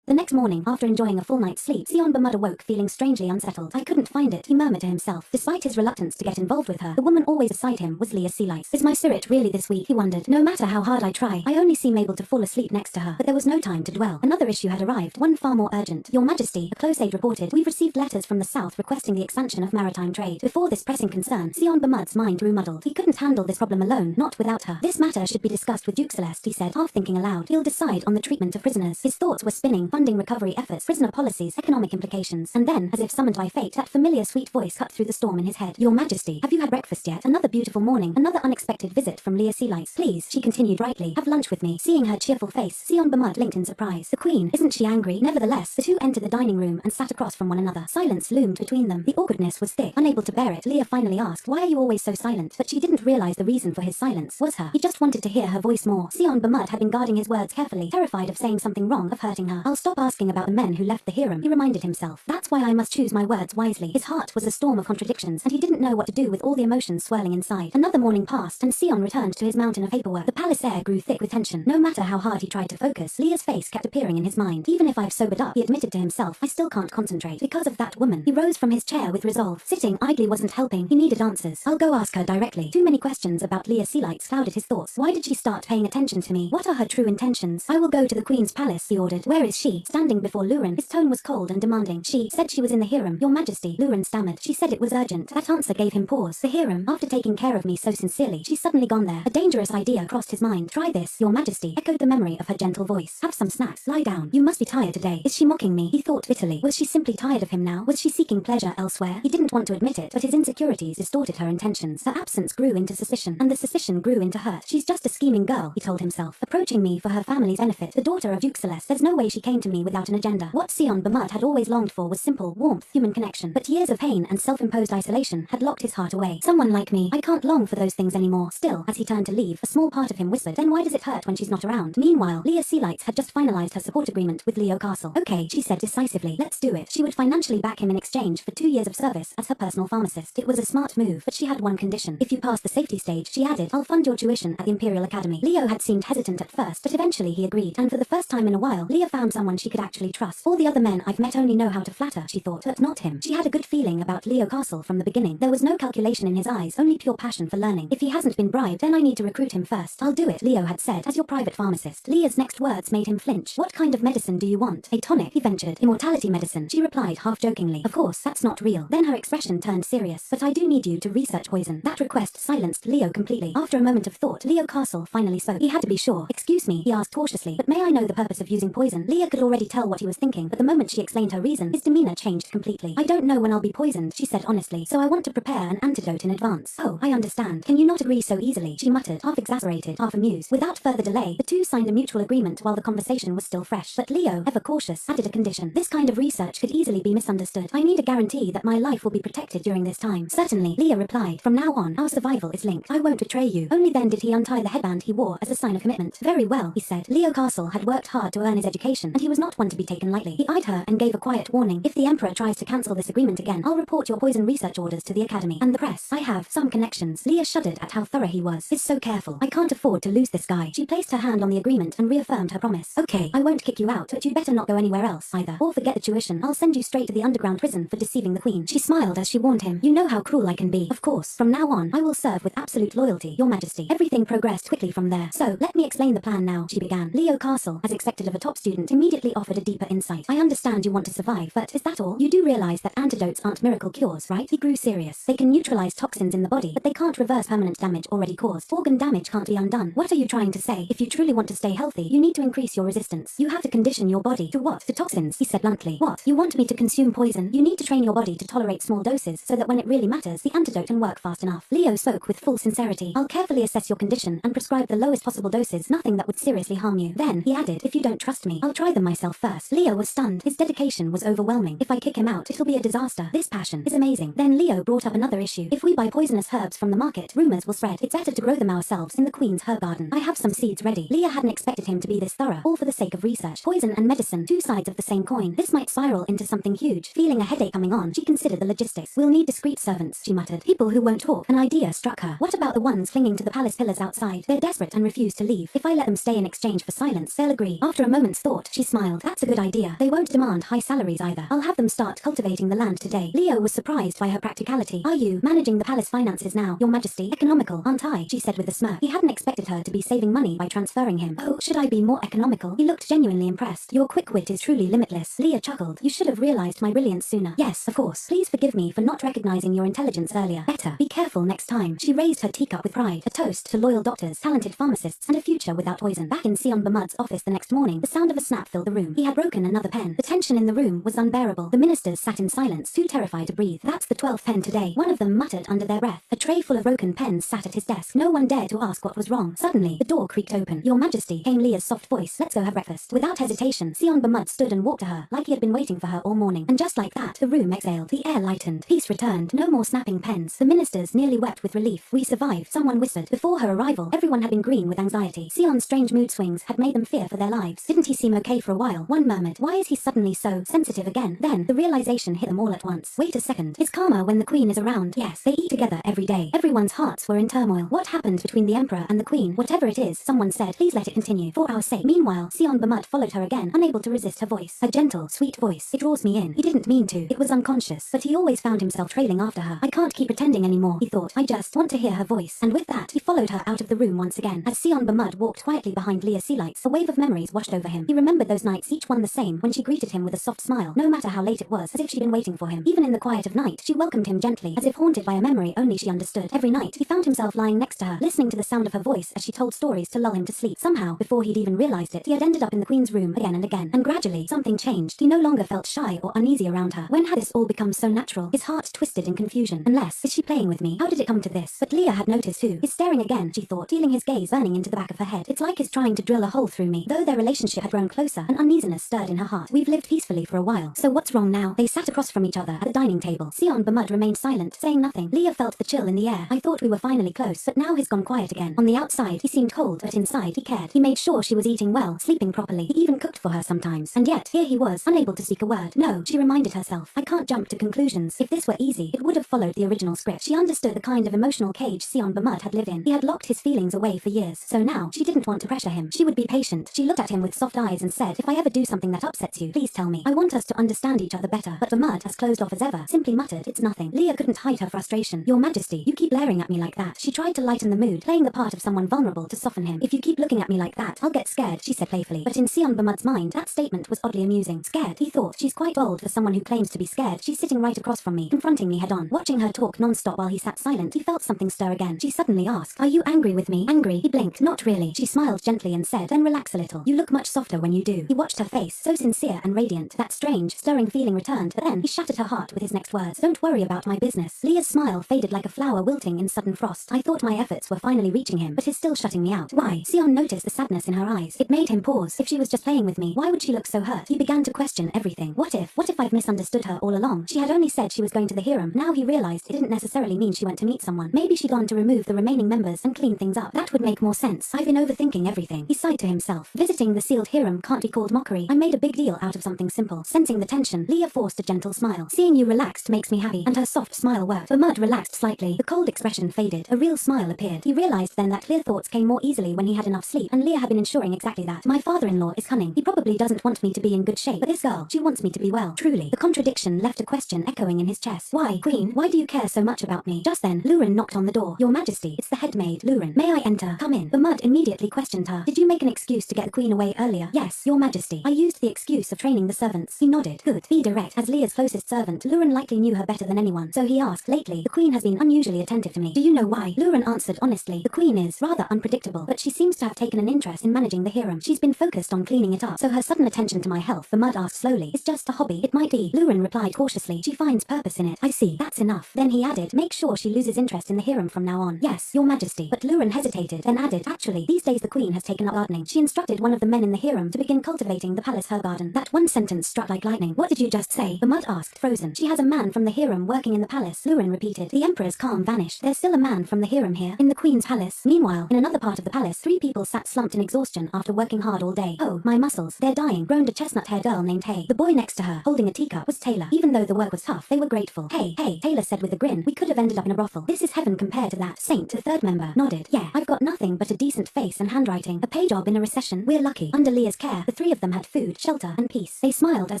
The next morning, after enjoying a full night's sleep, Seon Bamud awoke feeling strangely unsettled. I couldn't find it, he murmured to himself. Despite his reluctance to get involved with her, the woman always beside him was Leah Seelights. Is my spirit really this weak, he wondered. No matter how hard I try, I only seem able to fall asleep next to her. But there was no time to dwell. Another issue had arrived, one far more urgent. Your Majesty, a close aide reported, we've received letters from the south requesting the expansion of maritime trade. Before this pressing concern, Seon Bamud's mind grew muddled. He couldn't handle this problem alone, not without her. This matter should be discussed with Duke Celeste, he said, half thinking aloud. He'll decide on the treatment of prisoners. His thoughts were spinning, funding recovery efforts, prisoner policies, economic implications, and then, as if summoned by fate, that familiar sweet voice cut through the storm in his head. Your Majesty, have you had breakfast yet? Another beautiful morning, another unexpected visit from Leah Seelights. Please, she continued brightly, have lunch with me. Seeing her cheerful face, Seon Bamud blinked in surprise. The Queen, isn't she angry? Nevertheless, the two entered the dining room and sat across from one another. Silence loomed between them. The awkwardness was thick. Unable to bear it, Leah finally asked, why are you always so silent? But she didn't realize the reason for his silence was her. He just wanted to hear her voice more. Seon Bamud had been guarding his words carefully, terrified of saying something wrong, of hurting her. I'll stop asking about the men who left the harem, he reminded himself. That's why I must choose my words wisely. His heart was a storm of contradictions, and he didn't know what to do with all the emotions swirling inside. Another morning passed, and Seon returned to his mountain of paperwork. The palace air grew thick with tension. No matter how hard he tried to focus, Leah's face kept appearing in his mind. Even if I've sobered up, he admitted to himself, I still can't concentrate. Because of that woman. He rose from his chair with resolve. Sitting idly wasn't helping. He needed answers. I'll go ask her directly. Too many questions about Leah Seelights clouded his thoughts. Why did she start paying attention to me? What are her true intentions? I will go to the Queen's palace, he ordered. Where is she? Standing before Luren, his tone was cold and demanding. She said she was in the harem. Your Majesty, Luren stammered. She said it was urgent. That answer gave him pause. The harem, after taking care of me so sincerely, she's suddenly gone there. A dangerous idea crossed his mind. Try this, Your Majesty, echoed the memory of her gentle voice. Have some snacks. Lie down. You must be tired today. Is she mocking me? He thought bitterly. Was she simply tired of him now? Was she seeking pleasure elsewhere? He didn't want to admit it, but his insecurities distorted her intentions. Her absence grew into suspicion, and the suspicion grew into hurt. She's just a scheming girl, he told himself, approaching me for her family's benefit. The daughter of Duke Celeste. There's no way she came came to me without an agenda. What Seon Bamud had always longed for was simple, warmth, human connection. But years of pain and self-imposed isolation had locked his heart away. Someone like me, I can't long for those things anymore. Still, as he turned to leave, a small part of him whispered, then why does it hurt when she's not around? Meanwhile, Leah Sealights had just finalized her support agreement with Leo Castle. Okay, she said decisively, let's do it. She would financially back him in exchange for 2 years of service as her personal pharmacist. It was a smart move, but she had one condition. If you pass the safety stage, she added, I'll fund your tuition at the Imperial Academy. Leo had seemed hesitant at first, but eventually he agreed, and for the first time in a while, Leah found someone she could actually trust. All the other men I've met only know how to flatter, she thought, but not him. She had a good feeling about Leo Castle from the beginning. There was no calculation in his eyes, only pure passion for learning. If he hasn't been bribed, then I need to recruit him first. I'll do it, Leo had said, as your private pharmacist. Leah's next words made him flinch. What kind of medicine do you want? A tonic, he ventured. Immortality medicine, she replied half-jokingly. Of course, that's not real. Then her expression turned serious. But I do need you to research poison. That request silenced Leo completely. After a moment of thought, Leo Castle finally spoke. He had to be sure. Excuse me, he asked cautiously, but may I know the purpose of using poison? Leah could already tell what he was thinking, but the moment she explained her reason, his demeanor changed completely. I don't know when I'll be poisoned, she said honestly, so I want to prepare an antidote in advance. Oh, I understand. Can you not agree so easily? She muttered, half exasperated, half amused. Without further delay, the two signed a mutual agreement while the conversation was still fresh. But Leo, ever cautious, added a condition. This kind of research could easily be misunderstood. I need a guarantee that my life will be protected during this time. Certainly, Leah replied. From now on, our survival is linked. I won't betray you. Only then did he untie the headband he wore as a sign of commitment. Very well, he said. Leo Castle had worked hard to earn his education, and he was not one to be taken lightly. He eyed her and gave a quiet warning. If the Emperor tries to cancel this agreement again, I'll report your poison research orders to the Academy and the press. I have some connections. Leah shuddered at how thorough he was. He's so careful. I can't afford to lose this guy. She placed her hand on the agreement and reaffirmed her promise. Okay, I won't kick you out, but you better not go anywhere else either. Or forget the tuition. I'll send you straight to the underground prison for deceiving the Queen. She smiled as she warned him. You know how cruel I can be. Of course, from now on, I will serve with absolute loyalty, Your Majesty. Everything progressed quickly from there. So, let me explain the plan now, she began. Leo Castle, as expected of a top student, immediately offered a deeper insight. I understand you want to survive, but is that all? You do realize that antidotes aren't miracle cures, right? He grew serious. They can neutralize toxins in the body, but they can't reverse permanent damage already caused. Organ damage can't be undone. What are you trying to say? If you truly want to stay healthy, you need to increase your resistance. You have to condition your body. To what? To toxins, he said bluntly. What? You want me to consume poison? You need to train your body to tolerate small doses, so that when it really matters, the antidote can work fast enough. Leo spoke with full sincerity. I'll carefully assess your condition and prescribe the lowest possible doses, nothing that would seriously harm you. Then, he added, if you don't trust me, I'll try them myself first. Leo was stunned. His dedication was overwhelming. If I kick him out, it'll be a disaster. This passion is amazing. Then Leo brought up another issue. If we buy poisonous herbs from the market, rumors will spread. It's better to grow them ourselves in the Queen's herb garden. I have some seeds ready. Leah hadn't expected him to be this thorough, all for the sake of research. Poison and medicine, two sides of the same coin. This might spiral into something huge. Feeling a headache coming on, she considered the logistics. We'll need discreet servants, she muttered. People who won't talk. An idea struck her. What about the ones clinging to the palace pillars outside? They're desperate and refuse to leave. If I let them stay in exchange for silence, they'll agree. After a moment's thought, she smiled. That's a good idea. They won't demand high salaries either. I'll have them start cultivating the land today. Leo was surprised by her practicality. Are you managing the palace finances now, Your Majesty? Economical, aren't I? She said with a smirk. He hadn't expected her to be saving money by transferring him. Oh, should I be more economical? He looked genuinely impressed. Your quick wit is truly limitless. Leah chuckled. You should have realized my brilliance sooner. Yes, of course. Please forgive me for not recognizing your intelligence earlier. Better. Be careful next time. She raised her teacup with pride. A toast to loyal doctors, talented pharmacists, and a future without poison. Back in Seon Bamud's office the next morning, the sound of a snap filled the room. He had broken another pen. The tension in the room was unbearable. The ministers sat in silence, too terrified to breathe. That's the 12th pen today. One of them muttered under their breath. A tray full of broken pens sat at his desk. No one dared to ask what was wrong. Suddenly, the door creaked open. Your Majesty, came Leah's soft voice. Let's go have breakfast. Without hesitation, Seon Bamud stood and walked to her, like he had been waiting for her all morning. And just like that, the room exhaled. The air lightened. Peace returned. No more snapping pens. The ministers nearly wept with relief. We survived, someone whispered. Before her arrival, everyone had been green with anxiety. Seon's strange mood swings had made them fear for their lives. Didn't he seem okay for a while? One murmured. Why is he suddenly so sensitive again? Then, the realization hit them all at once. Wait a second. It's calmer when the Queen is around. Yes, they eat together every day. Everyone's hearts were in turmoil. What happened between the Emperor and the Queen? Whatever it is, someone said, please let it continue. For our sake. Meanwhile, Seon Bamud followed her again, unable to resist her voice. A gentle, sweet voice. It draws me in. He didn't mean to. It was unconscious, but he always found himself trailing after her. I can't keep pretending anymore, he thought. I just want to hear her voice. And with that, he followed her out of the room once again. As Seon Bamud walked quietly behind Leah Sealights, a wave of memories washed over him. He remembered those nights, each one the same, when she greeted him with a soft smile, no matter how late it was, as if she'd been waiting for him. Even in the quiet of night, she welcomed him gently, as if haunted by a memory only she understood. Every night, he found himself lying next to her, listening to the sound of her voice as she told stories to lull him to sleep. Somehow, before he'd even realized it, he had ended up in the Queen's room again and again. And gradually, something changed. He no longer felt shy or uneasy around her. When had this all become so natural? His heart twisted in confusion. Unless, is she playing with me? How did it come to this? But Leah had noticed too. He's staring again, she thought, feeling his gaze burning into the back of her head. It's like he's trying to drill a hole through me. Though their relationship had grown closer, An uneasiness stirred in her heart. We've lived peacefully for a while, so what's wrong now? They sat across from each other at the dining table. Seon Bamud remained silent, saying nothing. Leah felt the chill in the air. I thought we were finally close, but now he's gone quiet again. On the outside, he seemed cold, but inside, he cared. He made sure she was eating well, sleeping properly. He even cooked for her sometimes. And yet, here he was, unable to speak a word. No, she reminded herself. I can't jump to conclusions. If this were easy, it would have followed the original script. She understood the kind of emotional cage Seon Bamud had lived in. He had locked his feelings away for years, so now, she didn't want to pressure him. She would be patient. She looked at him with soft eyes and said, if I ever do something that upsets you, please tell me. I want us to understand each other better. But Bamud, as closed off as ever, simply muttered, it's nothing. Leah couldn't hide her frustration. Your Majesty, you keep glaring at me like that. She tried to lighten the mood, playing the part of someone vulnerable to soften him. If you keep looking at me like that, I'll get scared, she said playfully. But in Seon Bamud's mind, that statement was oddly amusing. Scared, he thought. She's quite bold for someone who claims to be scared. She's sitting right across from me, confronting me head on. Watching her talk non-stop while he sat silent, he felt something stir again. She suddenly asked, are you angry with me? Angry? He blinked. Not really. She smiled gently and said, then relax a little. You look much softer when you do. He watched her face, so sincere and radiant. That strange, stirring feeling returned, but then he shattered her heart with his next words. Don't worry about my business. Leah's smile faded like a flower wilting in sudden frost. I thought my efforts were finally reaching him, but he's still shutting me out. Why? Seon noticed the sadness in her eyes. It made him pause. If she was just playing with me, why would she look so hurt? He began to question everything. What if I've misunderstood her all along? She had only said she was going to the harem. Now he realized it didn't necessarily mean she went to meet someone. Maybe she'd gone to remove the remaining members and clean things up. That would make more sense. I've been overthinking everything. He sighed to himself. Visiting the sealed harem can't be called mockery. I made a big deal out of something simple. Sensing the tension, Leah forced a gentle smile. Seeing you relaxed makes me happy. And her soft smile worked. Bamud relaxed slightly. The cold expression faded. A real smile appeared. He realized then that clear thoughts came more easily when he had enough sleep, and Leah had been ensuring exactly that. My father-in-law is cunning. He probably doesn't want me to be in good shape, but this girl, she wants me to be well. Truly. The contradiction left a question echoing in his chest. Why, Queen? Why do you care so much about me? Just then, Luren knocked on the door. Your Majesty, it's the head maid, Luren. May I enter? Come in. Bamud immediately questioned her. Did you make an excuse to get the Queen away earlier? Yes, Your Majesty. I used the excuse of training the servants. He nodded. Good. Be direct. As Leah's closest servant, Luren likely knew her better than anyone, so he asked, lately, the Queen has been unusually attentive to me. Do you know why? Luren answered honestly. The Queen is rather unpredictable, but she seems to have taken an interest in managing the harem. She's been focused on cleaning it up, so her sudden attention to my health, Bamud asked slowly, is just a hobby. It might be. Luren replied cautiously. She finds purpose in it. I see. That's enough. Then he added, make sure she loses interest in the harem from now on. Yes, Your Majesty. But Luren hesitated, then added, actually, these days the Queen has taken up gardening. She instructed one of the men in the harem to begin cultivating the palace herb garden. That one sentence struck like lightning. What did you just say? Bamud asked, frozen. She has a man from the harem working in the palace. Luren repeated. The Emperor's calm vanished. There's still a man from the harem here, in the Queen's palace. Meanwhile, in another part of the palace, 3 people sat slumped in exhaustion after working hard all day. Oh, my muscles. They're dying, groaned a chestnut-haired girl named Hay. The boy next to her, holding a teacup, was Taylor. Even though the work was tough, they were grateful. Hey, Taylor said with a grin. We could have ended up in a brothel. This is heaven compared to that. Saint, the third member, nodded. Yeah, I've got nothing but a decent face and handwriting. A pay job in a recession. We're lucky. Under Leah's care, the 3 of them had food, shelter, and peace. They smiled as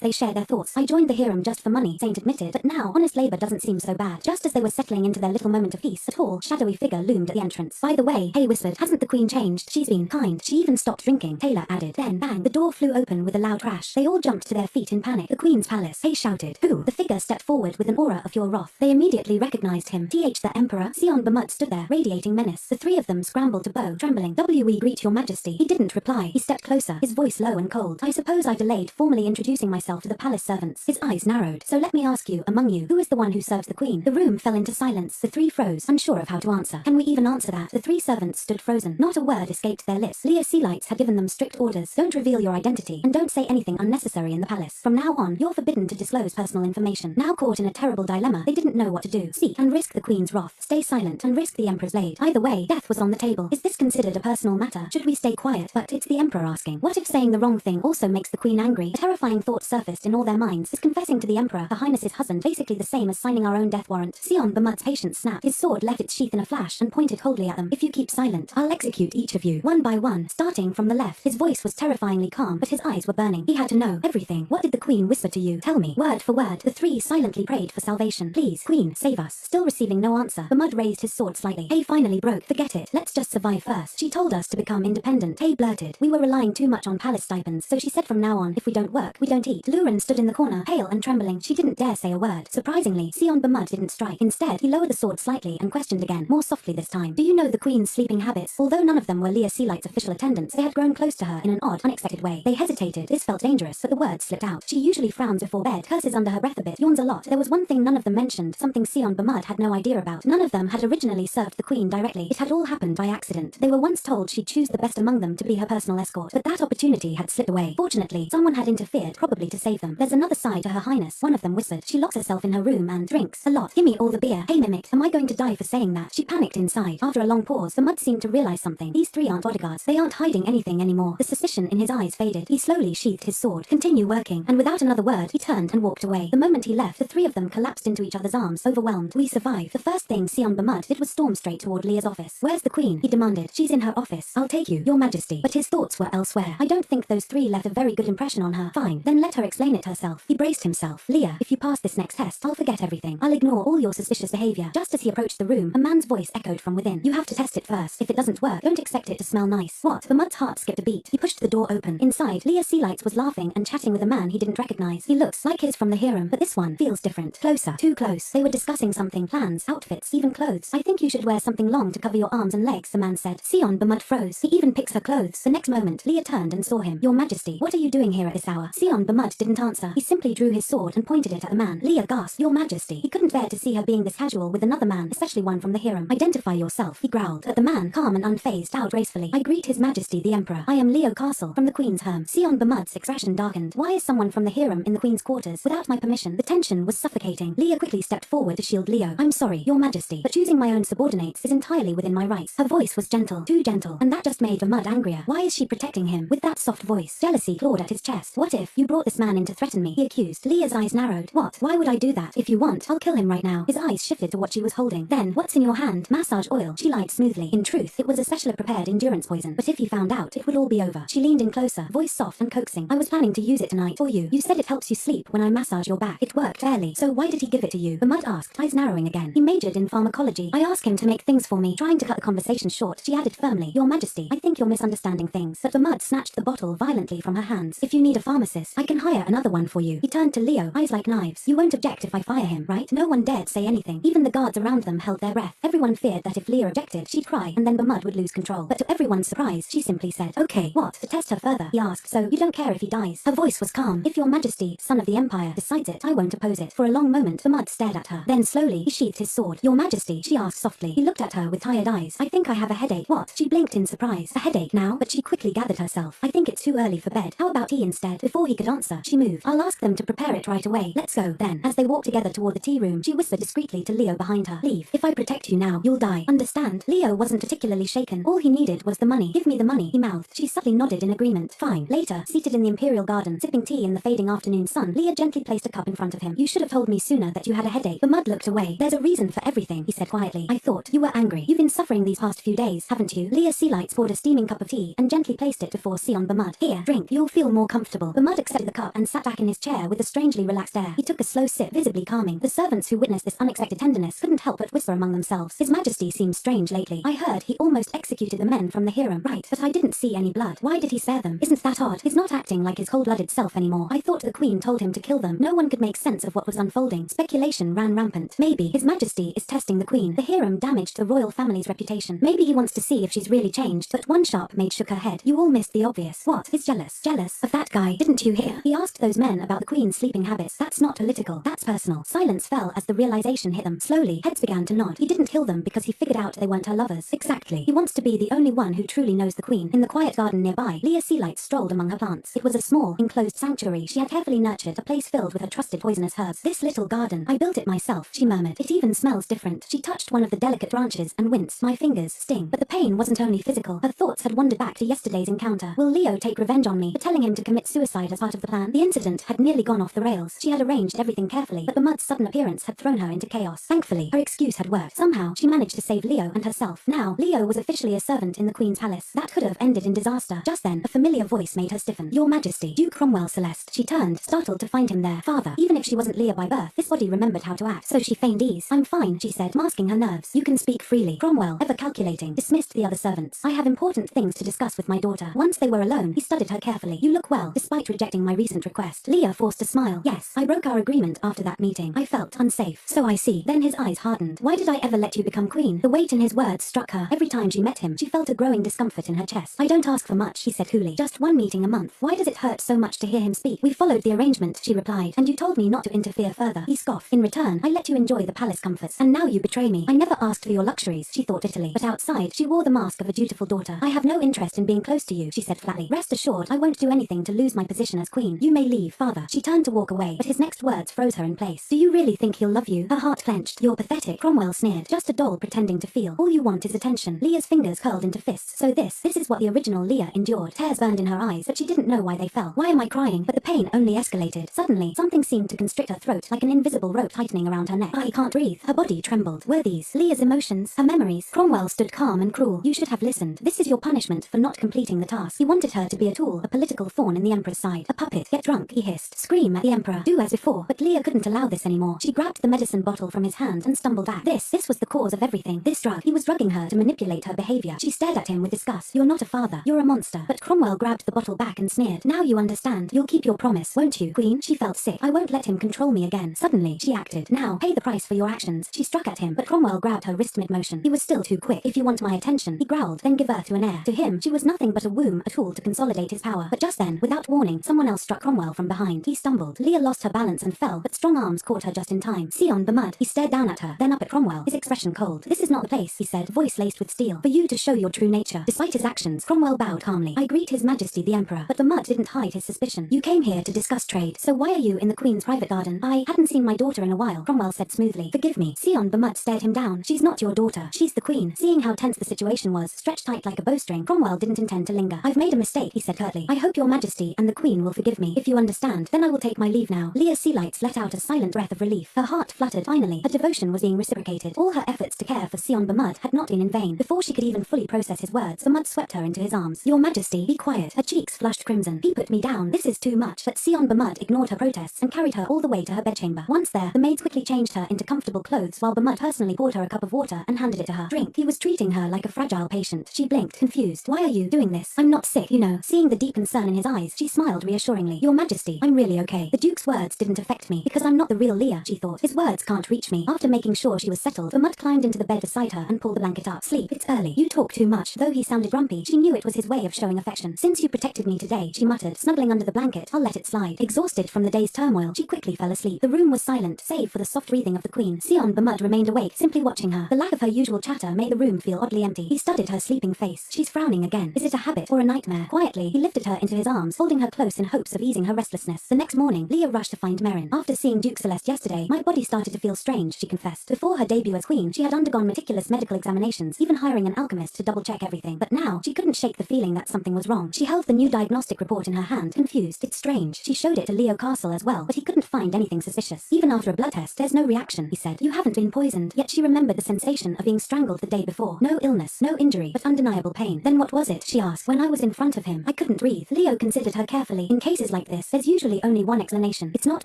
they shared their thoughts. I joined the harem just for money, Saint admitted, but now, honest labor doesn't seem so bad. Just as they were settling into their little moment of peace, a tall, shadowy figure loomed at the entrance. By the way, Hay whispered, hasn't the Queen changed? She's been kind. She even stopped drinking, Taylor added. Then, bang, the door flew open with a loud crash. They all jumped to their feet in panic. The Queen's palace. Hay shouted. Who? The figure stepped forward with an aura of pure wrath. They immediately recognized him. The Emperor. Seon Bamud stood there, radiating menace. The 3 of them scrambled to bow, trembling. We greet your Majesty. He didn't reply. He stepped closer, his voice low and cold. I suppose I delayed formally introducing myself to the palace servants. His eyes narrowed. So let me ask you, among you, who is the one who serves the Queen? The room fell into silence. The 3 froze, unsure of how to answer. Can we even answer that? The 3 servants stood frozen. Not a word escaped their lips. Leah Sealights had given them strict orders. Don't reveal your identity, and don't say anything unnecessary in the palace. From now on, you're forbidden to disclose personal information. Now caught in a terrible dilemma, they didn't know what to do. Speak and risk the Queen's wrath. Stay silent and risk the Emperor's blade. Either way, death was on the table. Is this considered a personal matter? Should we stay quiet? But it's the Emperor asking. What if saying the wrong thing also makes the Queen angry? A terrifying thought surfaced in all their minds. Is confessing to the Emperor, Her Highness's husband, basically the same as signing our own death warrant? Seon Bamud's patience snapped. His sword left its sheath in a flash and pointed coldly at them. If you keep silent, I'll execute each of you, one by one, starting from the left. His voice was terrifyingly calm, but his eyes were burning. He had to know everything. What did the Queen whisper to you? Tell me. Word for word, the 3 silently prayed for salvation. Please, Queen, save us. Still receiving no answer, Bamud raised his sword slightly. Hay finally broke. Forget it. Let's just survive first. She told us to become independent. Hay blurted. We were relying too much on palace stipends, so she said from now on, if we don't work, we don't eat. Luren stood in the corner, pale and trembling. She didn't dare say a word. Surprisingly, Seon Bamud didn't strike. Instead, he lowered the sword slightly and questioned again, more softly this time. Do you know the Queen's sleeping habits? Although none of them were Leah Sealight's official attendants, they had grown close to her in an odd, unexpected way. They hesitated. This felt dangerous, but the words slipped out. She usually frowns before bed, curses under her breath a bit, yawns a lot. There was one thing none of them mentioned, something Seon Bamud had no idea about. None of them had originally served the Queen directly. It had all happened by accident. They were once told she'd choose the best among them to be her personal escort, but that opportunity had slipped away. Fortunately, someone had interfered, probably to save them. There's another side to Her Highness, one of them whispered. She locks herself in her room and drinks a lot. Gimme all the beer. Hey mimic, am I going to die for saying that? She panicked inside. After a long pause, the mud seemed to realize something. These three aren't bodyguards. They aren't hiding anything anymore. The suspicion in his eyes faded. He slowly sheathed his sword. Continue working. And without another word, he turned and walked away. The moment he left, the three of them collapsed into each other's arms, overwhelmed. We survived. The first thing Seon did was storm straight toward Leah's office. Where's the queen? He demanded. She's in her office. I'll take you, your majesty. But his thoughts were elsewhere. I don't think those three left a very good impression on her. Fine, then let her explain it herself. He braced himself. Leah, if you pass this next test, I'll forget everything. I'll ignore all your suspicious behavior. Just as he approached the room, a man's voice echoed from within. You have to test it first. If it doesn't work, don't expect it to smell nice. What? The mud's heart skipped a beat. He pushed the door open. Inside, Leah Sealights was laughing and chatting with a man he didn't recognize. He looks like his from the harem, but this one feels different. Closer. Too close. They were discussing something. Plans, outfits, even clothes. I think you should wear something long to cover your arms and legs, the man said. Seon froze. He even picks her clothes. The next moment, Leah turned and saw him. Your majesty, what are you doing here at this hour? Seon didn't answer. He simply drew his sword and pointed it at the man. Leah gasped. Your majesty. He couldn't bear to see her being this casual with another man, especially one from the harem. Identify yourself, he growled. But the man, calm and unfazed, bowed gracefully. I greet his majesty the emperor. I am Leo Castle, from the queen's harem. Seon expression darkened. Why is someone from the harem in the queen's quarters without my permission? The tension was suffocating. Leah quickly stepped forward to shield Leo. I'm sorry, your majesty, but choosing my own subordinates is entirely within my rights. Her voice was gentle, too gentle, and that just made the mud angrier. Why is she protecting him with that soft voice? Jealousy clawed at his chest. What if you brought this man in to threaten me? He accused. Leah's eyes narrowed. What? Why would I do that? If you want, I'll kill him right now. His eyes shifted to what she was holding. Then, what's in your hand? Massage oil. She lied smoothly. In truth, it was a specially prepared endurance poison, but if he found out, it would all be over. She leaned in closer, voice soft and coaxing. I was planning to use it tonight for you. You said it helps you sleep when I massage your back. It worked fairly. So why did he give it to you? The mud asked, eyes narrowing again. He majored in pharmacology. I asked him to make things for me. Trying to cut the conversation short, she added firmly, Your Majesty, I think you're misunderstanding things. But the mud snatched the bottle violently from her hands. If you need a pharmacist, I can hire another one for you. He turned to Leo, eyes like knives. You won't object if I fire him, right? No one dared say anything. Even the guards around them held their breath. Everyone feared that if Leah objected, she'd cry, and then the mud would lose control. But to everyone's surprise, she simply said, Okay, what? To test her further, he asked. So, you don't care if he dies? Her voice was calm. If your majesty, son of the empire, decides it, I won't oppose it. For a long moment, the mud stared at her. Then slowly, he sheathed his sword. Your majesty, she asked softly. He looked at her with tired eyes. I think I have a headache. What? She blinked in surprise. A headache now? But she quickly gathered herself. I think it's too early for bed. How about tea instead? Before he could answer, she moved. I'll ask them to prepare it right away. Let's go. Then, as they walked together toward the tea room, she whispered discreetly to Leo behind her. Leave. If I protect you now, you'll die. Understand? Leo wasn't particularly shaken. All he needed was the money. Give me the money, he mouthed. She subtly nodded in agreement. Fine. Later, seated in the imperial garden, sipping tea in the fading afternoon sun, Leah gently placed a cup in front of him. You should have told me sooner that you had a headache. The mud looked away. There's a reason for everything, he said quietly. I thought you were angry. You've been suffering these past few days, haven't you? Leah Sealights poured a steaming cup of tea and gently placed it before Seon Bamud. Here, drink. You'll feel more comfortable. Bamud accepted the cup and sat back in his chair with a strangely relaxed air. He took a slow sip, visibly calming. The servants who witnessed this unexpected tenderness couldn't help but whisper among themselves. His Majesty seems strange lately. I heard he almost executed the men from the harem. Right, but I didn't see any blood. Why did he spare them? Isn't that odd? He's not acting like his cold-blooded self anymore. I thought the queen told him to kill them. No one could make sense of what was unfolding. Speculation ran rampant. Maybe his Majesty is testing the queen. The harem damaged the royal family's reputation. Maybe he wants to see if she's really changed. But one sharp maid shook her head. You all missed the obvious. What? He's jealous. Jealous of that guy. Didn't you hear? He asked those men about the queen's sleeping habits. That's not political. That's personal. Silence fell as the realization hit them. Slowly, heads began to nod. He didn't kill them because he figured out they weren't her lovers. Exactly. He wants to be the only one who truly knows the queen. In the quiet garden nearby, Leah Sealights strolled among her plants. It was a small, enclosed sanctuary she had carefully nurtured, a place filled with her trusted poisonous herbs. This little garden, I built it myself, she murmured. It even smells different. She touched one of the delicate branches and winced. My fingers sting. But the pain wasn't only physical. Her thoughts had wandered back to yesterday's encounter. Will Leo take revenge on me for telling him to commit suicide as part of the plan? The incident had nearly gone off the rails. She had arranged everything carefully, but the mud's sudden appearance had thrown her into chaos. Thankfully, her excuse had worked. Somehow, she managed to save Leo and herself. Now, Leo was officially a servant in the Queen's palace. That could have ended in disaster. Just then, a familiar voice made her stiffen. Your Majesty, Duke Cromwell Celeste. She turned, startled to find him there. Father, even if she wasn't Leah by birth, this body remembered how to act, so she feigned ease. I'm fine, she said, masking her nerves. You can speak freely. Cromwell, ever calculating, dismissed the other servants. I have important things to discuss with my daughter. Once they were alone, he studied her carefully. You look well, despite rejecting my recent request. Leah forced a smile. Yes, I broke our agreement after that meeting. I felt unsafe. So I see. Then his eyes hardened. Why did I ever let you become queen? The weight in his words struck her. Every time she met him, she felt a growing discomfort in her chest. I don't ask for much, he said coolly. Just one meeting a month. Why does it hurt so much to hear him speak? We followed the arrangement, she replied, and you told me not to interfere further. He scoffed. In return, I let you enjoy the palace comforts, and now you betray me. I never asked for your luxuries, she thought bitterly. But outside, she wore the mask of a dutiful daughter. I have no interest in being close to you, she said flatly. Rest assured, assured, I won't do anything to lose my position as queen. You may leave, father. She turned to walk away, but his next words froze her in place. Do you really think he'll love you? Her heart clenched. You're pathetic, Cromwell sneered. Just a doll pretending to feel. All you want is attention. Leah's fingers curled into fists. So this is what the original Leah endured. Tears burned in her eyes, but she didn't know why they fell. Why am I crying? But the pain only escalated. Suddenly, something seemed to constrict her throat, like an invisible rope tightening around her neck. I can't breathe. Her body trembled. Were these Leah's emotions? Her memories? Cromwell stood calm and cruel. You should have listened. This is your punishment for not completing the task. He wanted her to be a tool, a political thorn in the Emperor's side. A puppet. Get drunk, he hissed. Scream at the Emperor. Do as before. But Leah couldn't allow this anymore. She grabbed the medicine bottle from his hand and stumbled back. This was the cause of everything. This drug. He was drugging her to manipulate her behavior. She stared at him with disgust. You're not a father. You're a monster. But Cromwell grabbed the bottle back and sneered. Now you understand. You'll keep your promise, won't you, Queen? She felt sick. I won't let him control me again. Suddenly, she acted. Now, pay the price for your actions. She struck at him, but Cromwell grabbed her wrist mid-motion. He was still too quick. If you want my attention, he growled, then give birth to an heir. To him, she was nothing but a womb, a tool to consolidate his power. But just then, without warning, someone else struck Cromwell from behind. He stumbled. Leah lost her balance and fell, but strong arms caught her just in time. Seon mud. He stared down at her, then up at Cromwell, his expression cold. This is not the place, he said, voice laced with steel, for you to show your true nature. Despite his actions, Cromwell bowed calmly. I greet His Majesty the Emperor. But Mud didn't hide his suspicion. You came here to discuss trade, so why are you in the Queen's private garden? I hadn't seen my daughter in a while, Cromwell said smoothly. Forgive me. Seon Mud stared him down. She's not your daughter. She's the Queen. Seeing how tense the situation was, stretched tight like a bowstring, Cromwell didn't intend to linger. I've made a mistake, he said curtly. I hope your Majesty and the Queen will forgive me. If you understand, then I will take my leave now. Leah's sea lights let out a silent breath of relief. Her heart fluttered. Finally, her devotion was being reciprocated. All her efforts to care for Seon Mud had not been in vain. Before she could even fully process his words, the Mud swept her into his arms. Your Majesty, be quiet. Her cheeks flushed crimson. He put me down. This is too much. But Seon Mud ignored her protests and carried her all the way to her bedchamber. Once there, the maids quickly changed her into comfortable clothes while Mud personally poured her a cup of water and handed it to her. Drink. He was treating her like a fragile patient. She blinked, confused. Why are you doing this? I'm not sick, you know. Seeing the deep concern in his eyes, she smiled reassuringly. Your Majesty, I'm really okay. The Duke's words didn't affect me because I'm not the real Leah, she thought. His words can't reach me. After making sure she was settled, Mud climbed into the bed beside her and pulled the blanket up. Sleep. It's early. You talk too much. Though he sounded grumpy, she knew it was his way of showing affection. Since you protected me today, she muttered, snuggling under the blanket, I'll let it slide. Exhausted from the day's turmoil, she quickly fell asleep. The room was silent, save for the soft breathing of the Queen. Seon Mud remained awake, simply watching her. The lack of her usual chatter made the room feel oddly empty. He studied her sleeping face. She's frowning again. Is it a habit or a nightmare? Quietly, he lifted her into his arms, holding her close in hopes of easing her restlessness. The next morning, Leah rushed to find Merrin. After seeing Duke Celeste yesterday, my body started to feel strange, she confessed. Before her debut as queen, she had undergone meticulous medical examinations, even hiring an alchemist to double-check everything. But now, she couldn't shake the feeling that something was wrong. She held the new diagnostic report in her hand, confused. It's strange. She showed it to Leo Castle as well, but he couldn't find anything suspicious. Even after a blood test, there's no reaction, he said. You haven't been poisoned. Yet she remembered the sensation of being strangled the day before. No illness, no injury, but undeniable pain. Then what was it? She asked. When I was in front of him, I couldn't breathe. Leo considered her carefully. In cases like this, there's usually only one explanation. It's not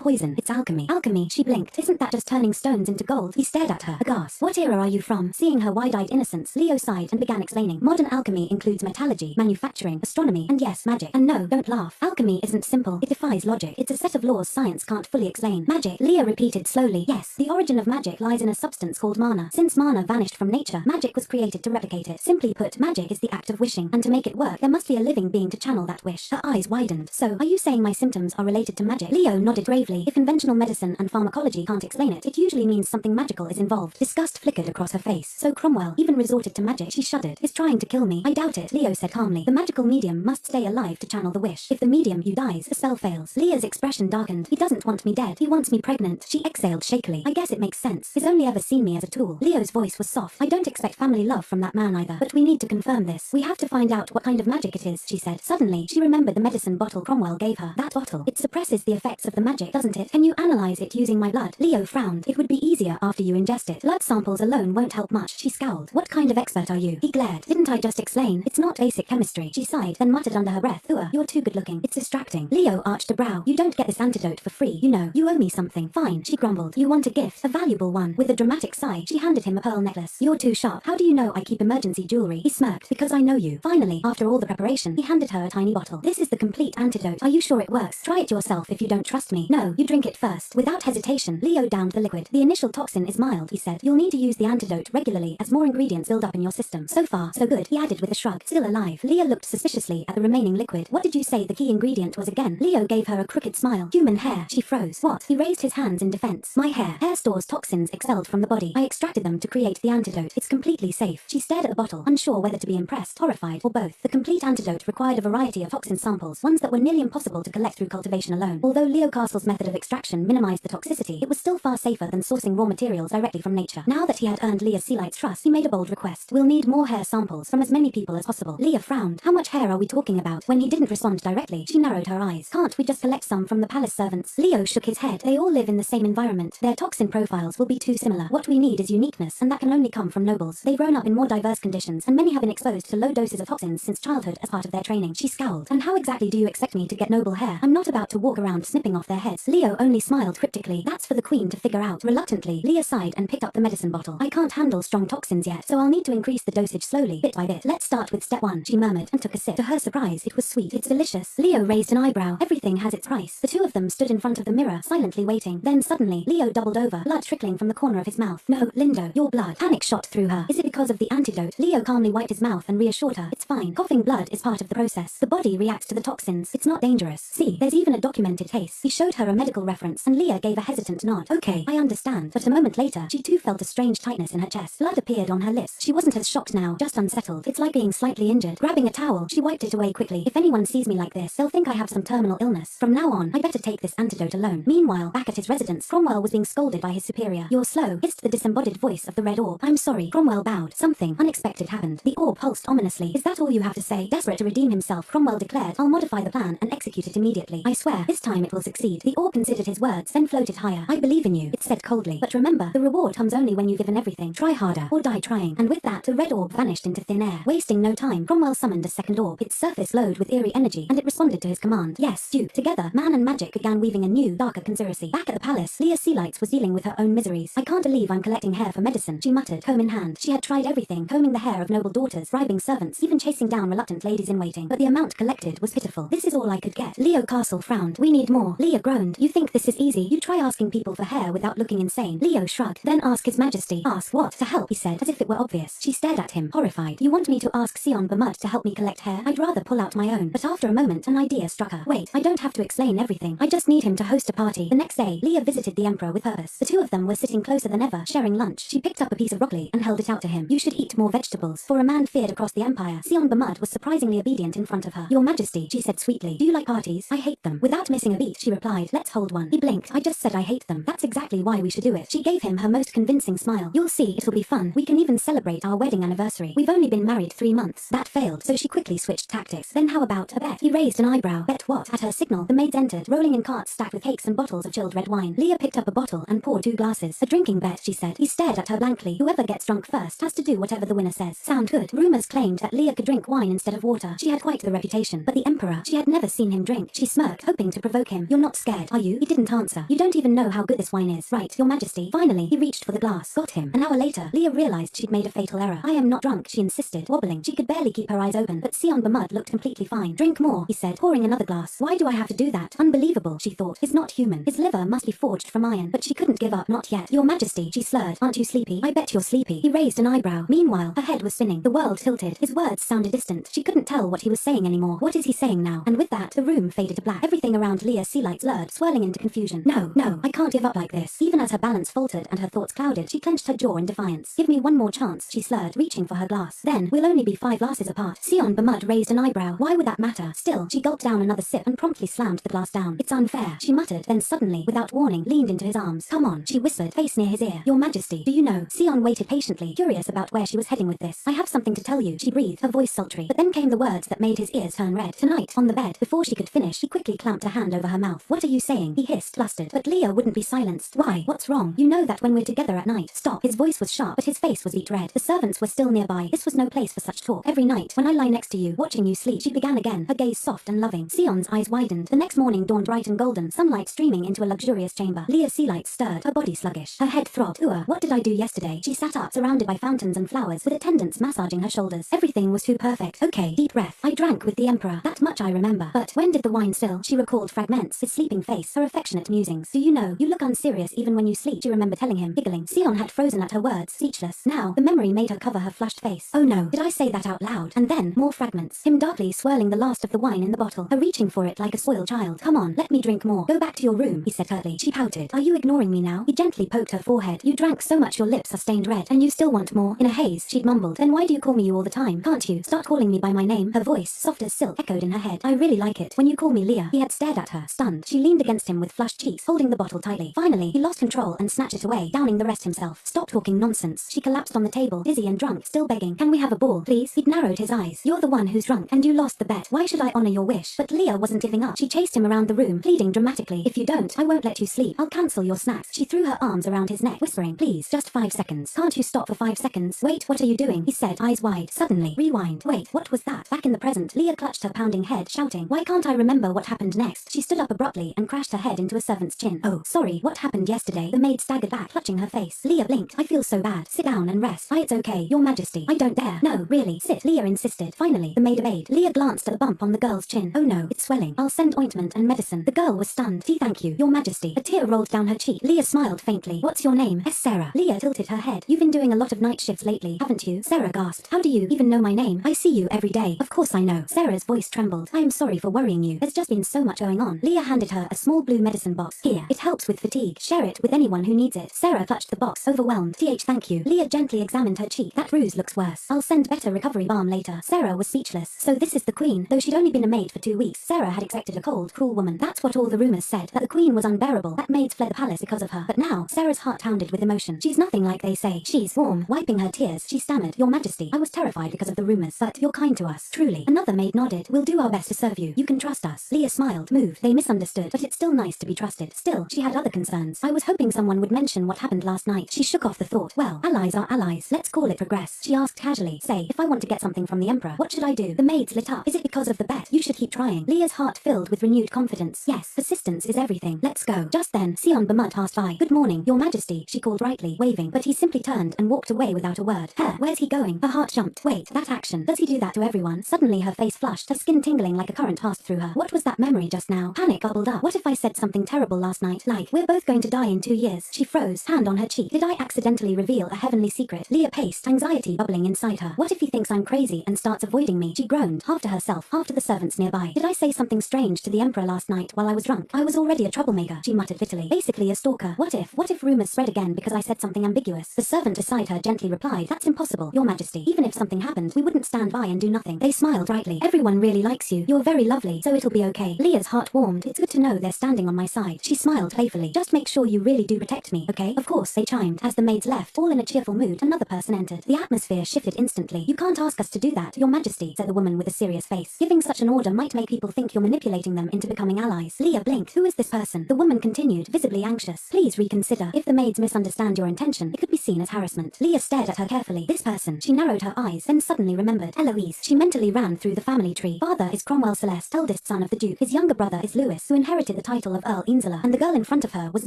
poison, it's alchemy. Alchemy, she blinked. Isn't that just turning stones into gold? He stared at her, aghast. What era are you from? Seeing her wide-eyed innocence, Leo sighed and began explaining. Modern alchemy includes metallurgy, manufacturing, astronomy, and yes, magic. And no, don't laugh. Alchemy isn't simple. It defies logic. It's a set of laws science can't fully explain. Magic, Leah repeated slowly. Yes, the origin of magic lies in a substance called mana. Since mana vanished from nature, magic was created to replicate it. Simply put, magic is the act of wishing, and to make it work, there must be a living being to channel that wish. Her eyes widened. So, are you saying my symptoms are related to magic? Leo nodded gravely. If conventional medicine and pharmacology can't explain it, it usually means something magical is involved. Disgust flickered across her face. So Cromwell even resorted to magic. She shuddered. Is trying to kill me. I doubt it, Leo said calmly. The magical medium must stay alive to channel the wish. If the medium you dies, the spell fails. Leah's expression darkened. He doesn't want me dead. He wants me pregnant. She exhaled shakily. I guess it makes sense. He's only ever seen me as a tool. Leo's voice was soft. I don't expect family love from that man either. But we need to confirm this. We have to find out what kind of magic it is, she said. Suddenly, she remembered the medicine bottle Cromwell gave her. That bottle. It suppresses the effects of the magic, doesn't it? Can you analyze it using my blood? Leo frowned. It would be easier after you ingest it. Blood samples alone won't help much. She scowled. What kind of expert are you? He glared. Didn't I just explain? It's not basic chemistry. She sighed, then muttered under her breath. You're too good looking. It's distracting. Leo arched a brow. You don't get this antidote for free, you know. You owe me something. Fine, she grumbled. You want a gift? A valuable one. With a dramatic sigh, she handed him a pearl necklace. You're too sharp. How do you know I keep emergency jewelry? He smirked. Because I know you. Finally, after all the preparation, he handed her a tiny bottle. This is the complete antidote. Are you sure it works? Try it yourself if you don't trust me. No, you drink it first. Without hesitation, Leo downed the liquid. The initial toxin is mild, he said. You'll need to use the antidote regularly as more ingredients build up in your system. So far, so good, he added with a shrug. Still alive. Leah looked suspiciously at the remaining liquid. What did you say the key ingredient was again? Leo gave her a crooked smile. Human hair. She froze. What? He raised his hands in defense. My hair. Hair stores toxins expelled from the body. I extracted them to create the antidote. It's completely safe. She stared at the bottle, unsure whether to be impressed, horrified, or both. The complete antidote required a variety of toxin samples, ones that were nearly impossible to collect through cultivation alone. Although Leo Castle's method of extraction minimized the toxicity, it was still far safer than sourcing raw materials directly from nature. Now that he had earned Leah Sealight's trust, he made a bold request. We'll need more hair samples from as many people as possible. Leah frowned. How much hair are we talking about? When he didn't respond directly, she narrowed her eyes. Can't we just collect some from the palace servants? Leo shook his head. They all live in the same environment. Their toxin profiles will be too similar. What we need is uniqueness, and that can only come from nobles. They've grown up in more diverse conditions, and many have been exposed to low doses of toxins since childhood as part of their training. She scowled. And how exactly do you expect me to get noble hair? I'm not about to walk around snipping off their heads. Leo only smiled cryptically. That's for the queen to figure out. Reluctantly, Leah sighed and picked up the medicine bottle. I can't handle strong toxins yet, so I'll need to increase the dosage slowly, bit by bit. Let's start with step 1, she murmured, and took a sip. To her surprise, it was sweet. It's delicious. Leo raised an eyebrow. Everything has its price. The two of them stood in front of the mirror, silently waiting. Then suddenly, Leo doubled over, blood trickling from the corner of his mouth. No, Lindo, your blood. Panic shot through her. Is it because of the antidote? Leo calmly wiped his mouth and reassured her. It's fine. Coughing blood is part of the process. The body reacts to the toxins. It's not dangerous. See, there's even a documented case. He showed her a medical reference, and Leah gave a hesitant nod. Okay, I understand. But a moment later, she too felt a strange tightness in her chest. Blood appeared on her lips. She wasn't as shocked now, just unsettled. It's like being slightly injured. Grabbing a towel, she wiped it away quickly. If anyone sees me like this, they'll think I have some terminal illness. From now on, I better take this antidote alone. Meanwhile, back at his residence, Cromwell was being scolded by his superior. You're slow, hissed the disembodied voice of the red orb. I'm sorry. Cromwell bowed. Something unexpected happened. The orb pulsed ominously. Is that all you have to say? Desperate to redeem himself, Cromwell declared, I'll modify the plan and execute it immediately. I swear, this time it will succeed. The orb considered his words, then floated higher. I believe in you, it said coldly. But remember, the reward comes only when you've given everything. Try harder, or die trying. And with that, the red orb vanished into thin air. Wasting no time, Cromwell summoned a second orb. Its surface glowed with eerie energy, and it responded to his command. Yes, Duke. Together, man and magic began weaving a new, darker conspiracy. Back at the palace, Leah Sealights was dealing with her own miseries. I can't believe I'm collecting hair for medicine, she muttered, comb in hand. She had tried everything, combing the hair of noble daughters, bribing servants, even chasing down reluctant ladies-in-waiting. But the amount collected was pitiful. This is all I could get. Leo Castle frowned. We need more. Leah groaned. You think this is easy? You try asking people for hair without looking insane. Leo shrugged. Then ask his majesty. Ask what? To help, he said, as if it were obvious. She stared at him, horrified. You want me to ask Seon to help me collect hair? I'd rather pull out my own. But after a moment, an idea struck her. Wait, I don't have to explain everything. I just need him to host a party. The next day, Leah visited the emperor with purpose. The two of them were sitting closer than ever, sharing lunch. She picked up a piece of broccoli and held it out to him. You should eat more vegetables. For a man feared across the empire, Seon was surprisingly obedient in front of her. Your majesty, she said sweetly. Do you like parties? I hate them. Without missing a beat, she replied. Let's hold one. He blinked. I just said I hate them. That's exactly why we should do it. She gave him her most convincing smile. You'll see, it'll be fun. We can even celebrate our wedding anniversary. We've only been married 3 months. That failed, so she quickly switched tactics. Then how about a bet? He raised an eyebrow. Bet what? At her signal, the maids entered, rolling in carts stacked with cakes and bottles of chilled red wine. Leah picked up a bottle and poured 2 glasses. A drinking bet, she said. He stared at her blankly. Whoever gets drunk first has to do whatever the winner says. Sound good? Rumors claimed that Leah could drink wine instead of water. She had quite the reputation. But the emperor, she had never seen him drink. She smirked, hoping to provoke him. You're not scared, are you? He didn't answer. You don't even know how good this wine is. Right, your majesty. Finally, he reached for the glass. Got him. An hour later, Leah realized she'd made a fatal error. I am not drunk, she insisted, wobbling. She could barely keep her eyes open, but Seon looked completely fine. Drink more, he said, pouring another glass. Why do I have to do that? Unbelievable, she thought. He's not human. His liver must be forged from iron. But she couldn't give up, not yet. Your majesty, she slurred. Aren't you sleepy? I bet you're sleepy. He raised an eyebrow. Meanwhile, her head was spinning. The world tilted. His words sounded distant. She couldn't tell what he was saying anymore. What is he saying now? And with that, the room faded to black. Everything around Leah Sealight blurred, swirling into confusion. No, I can't give up like this. Even as her balance faltered and her thoughts clouded, she clenched her jaw in defiance. Give me one more chance, she slurred, reaching for her glass. Then, we'll only be 5 glasses apart. Seon raised an eyebrow. Why would that matter? Still, she gulped down another sip and promptly slammed the glass down. It's unfair, she muttered, then suddenly, without warning, leaned into his arms. Come on, she whispered, face near his ear. Your majesty, do you know? Seon waited patiently, curious about where she was heading with this. I have something to tell you, she breathed, her voice sultry. But then came the words that made his ears turn red. Tonight, on the bed. Before she could finish, he quickly clamped a hand over her mouth. What are you saying? He hissed, flustered. But Leah wouldn't be silenced. Why? What's wrong? You know that when we're together at night. Stop. His voice was sharp, but his face was beet red. The servants were still nearby. This was no place for such talk. Every night, when I lie next to you, watching you sleep, she began again, her gaze soft and loving. Seon's eyes widened. The next morning dawned bright and golden, sunlight streaming into a luxurious chamber. Leah Sealight stirred, her body sluggish. Her head throbbed. What did I do yesterday? She sat up, surrounded by fountains and flowers, with attendants massaging her shoulders. Everything was too perfect. Okay, deep breath. I drank with the emperor. That much I remember. But when did the wine spill? She recalled fragments, his sleeping face, her affectionate musings. Do you know, you look unserious even when you sleep, she remembered telling him, giggling. Seon had frozen at her words, speechless. Now, the memory made her cover her flushed face. Oh no, did I say that out loud? And then, more fragments. Him darkly swirling the last of the wine in the bottle, her reaching for it like a spoiled child. Come on, let me drink more. Go back to your room, he said curtly. She pouted. Are you ignoring me now? He gently poked her forehead. You drank so much your lips are stained red, and you still want more? In a haze, she'd mumbled. Then why do you call me you all the time? Can't you start calling me by my name? Her voice soft as silk, echoed in her head. I really like it when you call me Leah. He had stared at her, stunned. She leaned against him with flushed cheeks, holding the bottle tightly. Finally, he lost control and snatched it away, downing the rest himself. Stop talking nonsense. She collapsed on the table, dizzy and drunk, still begging. Can we have a ball, please? He'd narrowed his eyes. You're the one who's drunk, and you lost the bet. Why should I honor your wish? But Leah wasn't giving up. She chased him around the room, pleading dramatically. If you don't, I won't let you sleep. I'll cancel your snacks. She threw her arms around his neck, whispering, please, just 5 seconds. Can't you stop for 5 seconds? Wait, what are you doing? He said, eyes wide. Suddenly, rewind. Wait, what was that? Back in the present, Leah clutched her pounding head, shouting, why can't I remember what happened next? She stood up abruptly and crashed her head into a servant's chin. Oh, sorry, what happened yesterday? The maid staggered back, clutching her face. Leah blinked. I feel so bad. Sit down and rest. It's okay, your majesty. I don't dare. No, really, sit. Leah insisted. Finally, the maid obeyed. Leah glanced at the bump on the girl's chin. Oh no, it's swelling. I'll send ointment and medicine. The girl was stunned. Thank you, your majesty. A tear rolled down her cheek. Leah smiled faintly. What's your name? Sarah. Leah tilted her head. You've been doing a lot of night shifts lately, haven't you? Sarah gasped. How do you even know my name? I see you every day. Of course I know. Sarah's voice trembled. I am sorry for worrying you. There's just been so much going on. Leah handed her a small blue medicine box. Here, it helps with fatigue. Share it with anyone who needs it. Sarah clutched the box, overwhelmed. Thank you. Leah gently examined her cheek. That bruise looks worse. I'll send better recovery balm later. Sarah was speechless. So this is the queen. Though she'd only been a maid for 2 weeks, Sarah had expected a cold, cruel woman. That's what all the rumors said, that the queen was unbearable, that maids fled the palace because of her. But now, Sarah's heart pounded with emotion. She's nothing like they say. She's warm. Wiping her tears, she stammered, your majesty, I was terrified because of the rumors, but you're kind to us. Truly. Another maid nodded. We'll do our best to serve you. You can trust us. Leah smiled, moved. They misunderstood, but it's still nice to be trusted. Still, she had other concerns. I was hoping someone would mention what happened last night. She shook off the thought. Well, allies are allies. Let's call it regress. She asked casually. Say, if I want to get something from the emperor, what should I do? The maids lit up. Is it because of the bet? You should keep trying. Leah's heart filled with renewed confidence. Yes, persistence is everything. Let's go. Just then, Seon passed by. Good morning, your majesty, she called brightly, waving, but he simply turned and walked away without a word. Where's he going? Her heart jumped. Wait, that action. Does he do that to everyone? Suddenly her face flushed, her skin tingling like a current passed through her. What was that memory just now? Panic bubbled up. What if I said something terrible last night? Like, we're both going to die in 2 years. She froze, hand on her cheek. Did I accidentally reveal a heavenly secret? Leah paced, anxiety bubbling inside her. What if he thinks I'm crazy and starts avoiding me? She groaned, half to herself, half to the servants nearby. Did I say something strange to the emperor last night while I was drunk? I was already a troublemaker, she muttered bitterly. Basically a stalker. What if rumors spread again because I said something ambiguous? The servant beside her gently replied, that's impossible, your majesty. Even if something happened, we wouldn't stand by and do nothing. They smiled brightly. Everyone really likes you. You're very lovely, so it'll be okay. Leah's heart warmed. It's good to know they're standing on my side. She smiled playfully. Just make sure you really do protect me, okay? Of course, they chimed. As the maids left, all in a cheerful mood, another person entered. The atmosphere shifted instantly. You can't ask us to do that, your majesty, said the woman with a serious face. Giving such an order might make people think you're manipulating them into becoming allies. Leah blinked. Who is this person? The woman continued, visibly anxious. Please reconsider. If the maids misunderstand your intention, it could be seen as harassment. Leah stared at her carefully. This person. She narrowed her eyes, then suddenly remembered. Eloise. She mentally ran through the family tree. Father is Cromwell Celeste, eldest son of the Duke. His younger brother is Louis, who inherited the title of Earl Insula, and the girl in front of her was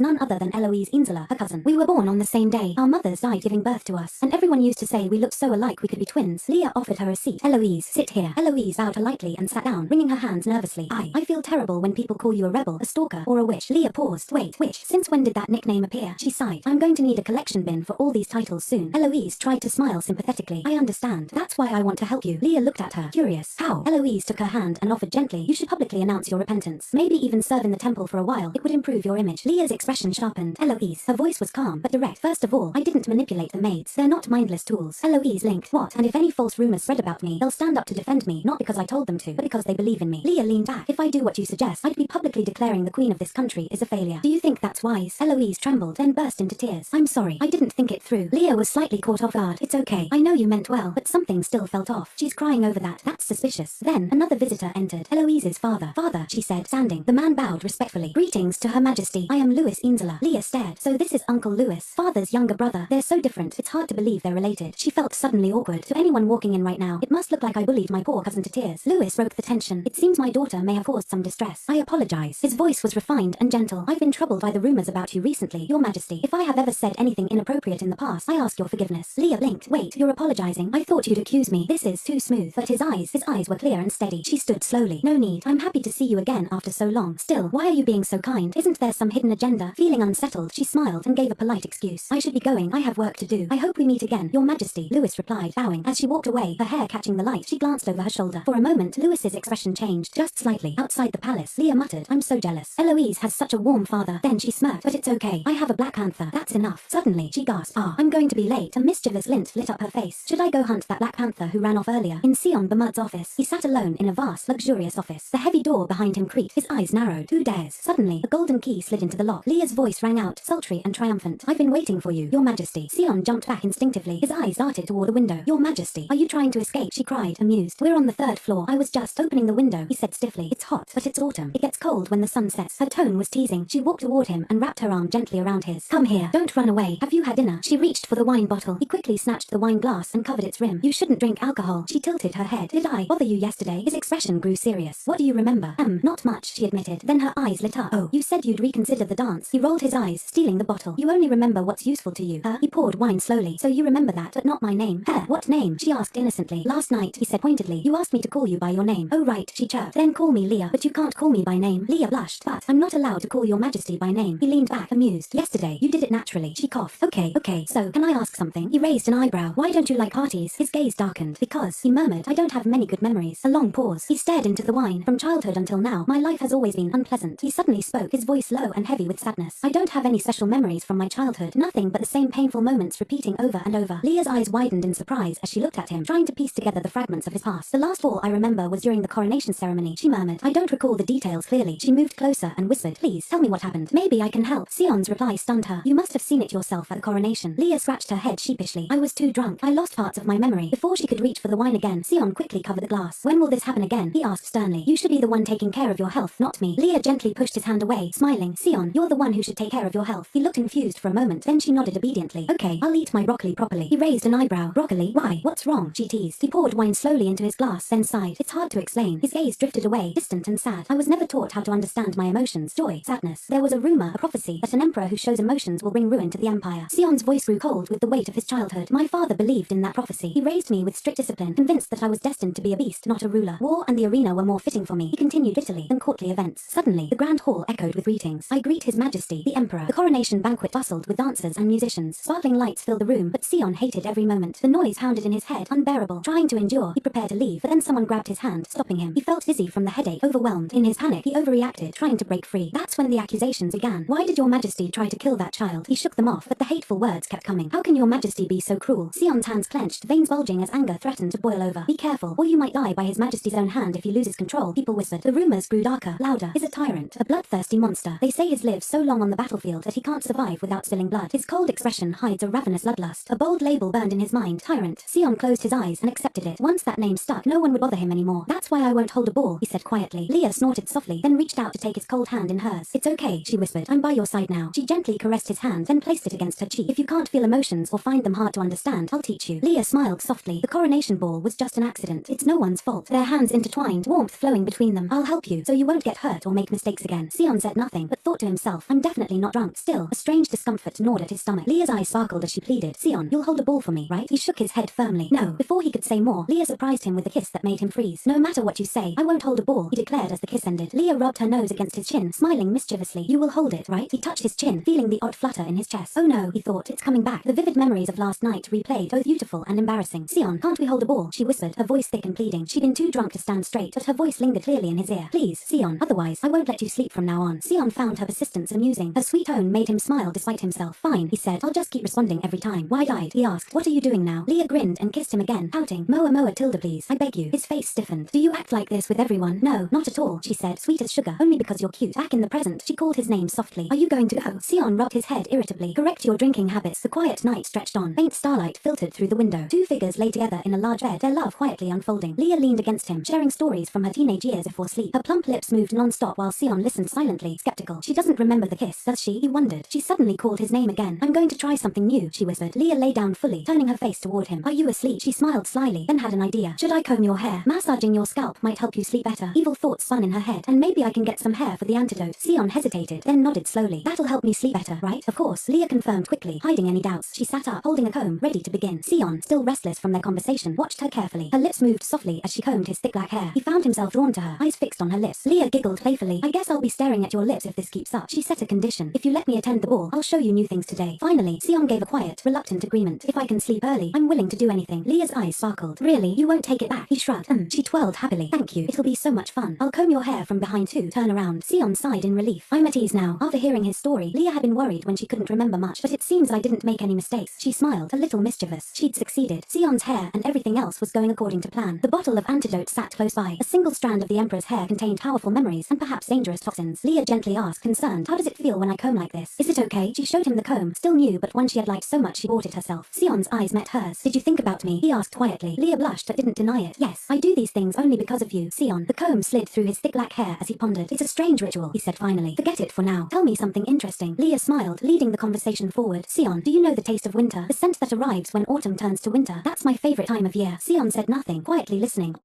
none other than Eloise Insula, her cousin. We were born on the same day. Our mothers died giving birth to us, and everyone used to say we looked so alike we could be twins. Leah offered her a seat. Eloise, sit here. Eloise bowed politely and sat down, wringing her hands nervously. I feel terrible when people call you a rebel, a stalker, or a witch. Leah paused. Wait, witch? Since when did that nickname appear? She sighed. I'm going to need a collection bin for all these titles soon. Eloise tried to smile sympathetically. I understand. That's why I want to help you. Leah looked at her, curious. How? Eloise took her hand and offered gently. You should publicly announce your repentance. Maybe even serve in the temple for a while. It would improve your image. Leah's expression sharpened. Eloise. Her voice was calm, but direct. First of all, I didn't manipulate the maids. They're not mindless tools. Eloise linked. What? And if any false rumors spread about me, they'll stand up to defend me, not because I told them to, but because they believe in me. Leah leaned back. If I do what you suggest, I'd be publicly declaring the queen of this country is a failure. Do you think that's wise? Eloise trembled, then burst into tears. I'm sorry. I didn't think it through. Leah was slightly caught off guard. It's okay. I know you meant well, but something still felt off. She's crying over that. That's suspicious. Then, another visitor entered. Eloise's father. Father, she said, standing. The man bowed respectfully. Greetings to her majesty. I am Louis Insula. Leah stared. So this is Uncle Louis, father's younger brother. They're so different. It's hard to believe they're related. She felt suddenly awkward. To anyone walking in right now, it must look like I bullied my poor cousin to tears. Louis broke the tension. It seems my daughter may have caused some distress. I apologize. His voice was refined and gentle. I've been troubled by the rumors about you recently, your majesty. If I have ever said anything inappropriate in the past, I ask your forgiveness. Leah blinked. Wait, you're apologizing? I thought you'd accuse me. This is too smooth. But his eyes were clear and steady. She stood slowly. No need. I'm happy to see you again after so long. Still, why are you being so kind? Isn't there some hidden agenda? Feeling unsettled, she smiled and gave a polite excuse. I should be going. I have work to do. I hope we meet again, your majesty, Louis replied, bowing. As she walked away, her hair catching the light, she glanced over her shoulder. For a moment, Louis's expression changed, just slightly. Outside the palace, Leah muttered, I'm so jealous. Eloise has such a warm father. Then she smirked. But it's okay. I have a Black Panther. That's enough. Suddenly, she gasped. I'm going to be late. A mischievous glint lit up her face. Should I go hunt that Black Panther who ran off earlier? In Seon Bamud's office. office. He sat alone in a vast, luxurious office. The heavy door behind him creaked. His eyes narrowed. Who dares? Suddenly, a golden key slid into the lock. Leah's voice rang out, sultry and triumphant. I've been waiting for you, Your Majesty. Seon jumped back instinctively. His eyes darted toward the window. Your Majesty, are you trying to escape? She cried, amused. We're on the 3rd floor. I was just opening the window, he said stiffly. It's hot, but it's autumn. It gets cold when the sun sets. Her tone was teasing. She walked toward him and wrapped her arm gently around his. Come here. Don't run away. Have you had dinner? She reached for the wine bottle. He quickly snatched the wine glass and covered its rim. You shouldn't drink alcohol. She tilted her head. Did I bother you yesterday? His expression grew serious. What do you remember? Not much, she admitted. Then her eyes lit up. Oh, you said you'd reconsider the dance. He rolled his eyes, stealing the bottle. You only remember what's useful to you. He poured wine slowly. So you remember that, but not my name. What name? She asked innocently. Last night, he said pointedly. You asked me to call you by your name. Oh right, she chirped. Then call me Leah. But you can't call me by name. Leah blushed. But I'm not allowed to call your Majesty by name. He leaned back, amused. Yesterday, you did it naturally. She coughed. Okay, so, can I ask something? He raised an eyebrow. Why don't you like parties? His gaze darkened. Because, he murmured, I don't have many good memories. A long pause. He stared into the wine. From childhood until now, my life has always been unpleasant. He suddenly spoke, his voice low and heavy with sadness. I don't have any special memories from my childhood. Nothing but the same painful moments repeating over and over. Leah's eyes widened in surprise as she looked at him, trying to piece together the fragments of his past. The last fall I remember was during the coronation ceremony, she murmured. I don't recall the details clearly. She moved closer and whispered, please, tell me what happened. Maybe I can help. Seon's reply stunned her. You must have seen it yourself at the coronation. Leah scratched her head sheepishly. I was too drunk. I lost parts of my memory. Before she could reach for the wine again, Seon quickly covered the glass. When will this happen again? He asked sternly. You should be the one taking care of your health, not me. Leah gently pushed his hand away, smiling. Seon, you're the one who should take care of your health. He looked confused for a moment, then she nodded obediently. Okay, I'll eat my broccoli properly. He raised an eyebrow. Broccoli? Why? What's wrong? She teased. He poured wine slowly into his glass, then sighed. It's hard to explain. His gaze drifted away, distant and sad. I was never taught how to understand my emotions. Joy, sadness. There was a rumor, a prophecy, that an emperor who shows emotions will bring ruin to the empire. Seon's voice grew cold with the weight of his childhood. My father believed in that prophecy. He raised me with strict discipline, convinced that I was destined to be a beast, not a ruler. War and the arena were more fitting for me. He continued bitterly than courtly events. Suddenly, the grand hall echoed with greetings. I greet His Majesty, the Emperor. The coronation banquet bustled with dancers and musicians. Sparkling lights filled the room, but Seon hated every moment. The noise pounded in his head, unbearable. Trying to endure, he prepared to leave, but then someone grabbed his hand, stopping him. He felt dizzy from the headache, overwhelmed. In his panic, he overreacted, trying to break free. That's when the accusations began. Why did your Majesty try to kill that child? He shook them off, but the hateful words kept coming. How can your Majesty be so cruel? Seon's hands clenched, veins bulging as anger threatened to boil over. Be careful, or you might die by His Majesty's own hand if he loses control, people whispered. The rumors grew darker, louder. He's a tyrant, a bloodthirsty monster. They say he's lived so long on the battlefield that he can't survive without spilling blood. His cold expression hides a ravenous bloodlust. A bold label burned in his mind. Tyrant. Seon closed his eyes and accepted it. Once that name stuck, no one would bother him anymore. That's why I won't hold a ball, he said quietly. Leah snorted softly, then reached out to take his cold hand in hers. It's okay, she whispered. I'm by your side now. She gently caressed his hand, then placed it against her cheek. If you can't feel emotions or find them hard to understand, I'll teach you. Leah smiled softly. The coronation ball was just an accident. It's no one's fault. Their hands intertwined, warmth flowing between them. I'll help you, so you won't get hurt or make mistakes again. Seon said nothing, but thought to himself, I'm definitely not drunk. Still, a strange discomfort gnawed at his stomach. Leah's eyes sparkled as she pleaded. Seon, you'll hold a ball for me, right? He shook his head firmly. No. Before he could say more, Leah surprised him with a kiss that made him freeze. No matter what you say, I won't hold a ball, he declared as the kiss ended. Leah rubbed her nose against his chin, smiling mischievously. You will hold it, right? He touched his chin, feeling the odd flutter in his chest. Oh no, he thought, it's coming back. The vivid memories of last night replayed, both beautiful and embarrassing. Seon, can't we hold a ball? She whispered, her voice thick and pleading. She'd been too drunk to stand straight, but her voice lingered clearly in his ear. Please, Seon, otherwise, I won't let you sleep from now on. Seon found her persistence amusing. Her sweet tone made him smile despite himself. Fine, he said, I'll just keep responding every time. Wide-eyed, he asked, what are you doing now? Leah grinned and kissed him again, pouting. Moa tilde please, I beg you. His face stiffened. Do you act like this with everyone? No, not at all, she said, sweet as sugar, only because you're cute. Back in the present, she called his name softly. Are you going to go? Seon rubbed his head irritably. Correct your drinking habits. The quiet night stretched on. Faint starlight filtered through the window. Two figures lay together in a large bed, their love quietly unfolding. Leah leaned against him, sharing stories from her teenage years before sleep. Her plump lips moved non-stop while Seon listened silently, skeptical. She doesn't remember the kiss, does she? He wondered. She suddenly called his name again. I'm going to try something new, she whispered. Leah lay down fully, turning her face toward him. Are you asleep? She smiled slyly, then had an idea. Should I comb your hair? Massaging your scalp might help you sleep better. Evil thoughts spun in her head. And maybe I can get some hair for the antidote. Seon hesitated, then nodded slowly. That'll help me sleep better, right? Of course, Leah confirmed quickly, hiding any doubts. She sat up, holding a comb, ready to begin. Seon, still restless from their conversation, watched her carefully. Her lips moved softly as she combed his thick black hair. He found himself drawn to her, eyes fixed on her lips. Leah giggled playfully. I guess I'll be staring at your lips if this keeps up. She set a condition. If you let me attend the ball, I'll show you new things today. Finally, Seon gave a quiet, reluctant agreement. If I can sleep early, I'm willing to do anything. Leah's eyes sparkled. Really? You won't take it back? He shrugged. She twirled happily. Thank you. It'll be so much fun. I'll comb your hair from behind too. Turn around. Seon sighed in relief. I'm at ease now. After hearing his story, Leah had been worried when she couldn't remember much, but it seems I didn't make any mistakes. She smiled, a little mischievous. She'd succeeded. Seon's hair and everything else was going according to plan. The The bottle of antidote sat close by. A single strand of the Emperor's hair contained powerful memories and perhaps dangerous toxins. Leah gently asked, concerned, how does it feel when I comb like this? Is it okay? She showed him the comb, still new but one she had liked so much she bought it herself. Seon's eyes met hers. Did you think about me? He asked quietly. Leah blushed but didn't deny it. Yes, I do these things only because of you, Seon. The comb slid through his thick black hair as he pondered. It's a strange ritual, he said finally. Forget it for now. Tell me something interesting. Leah smiled, leading the conversation forward. Seon, do you know the taste of winter? The scent that arrives when autumn turns to winter. That's my favorite time of year. Seon said nothing, quietly listening.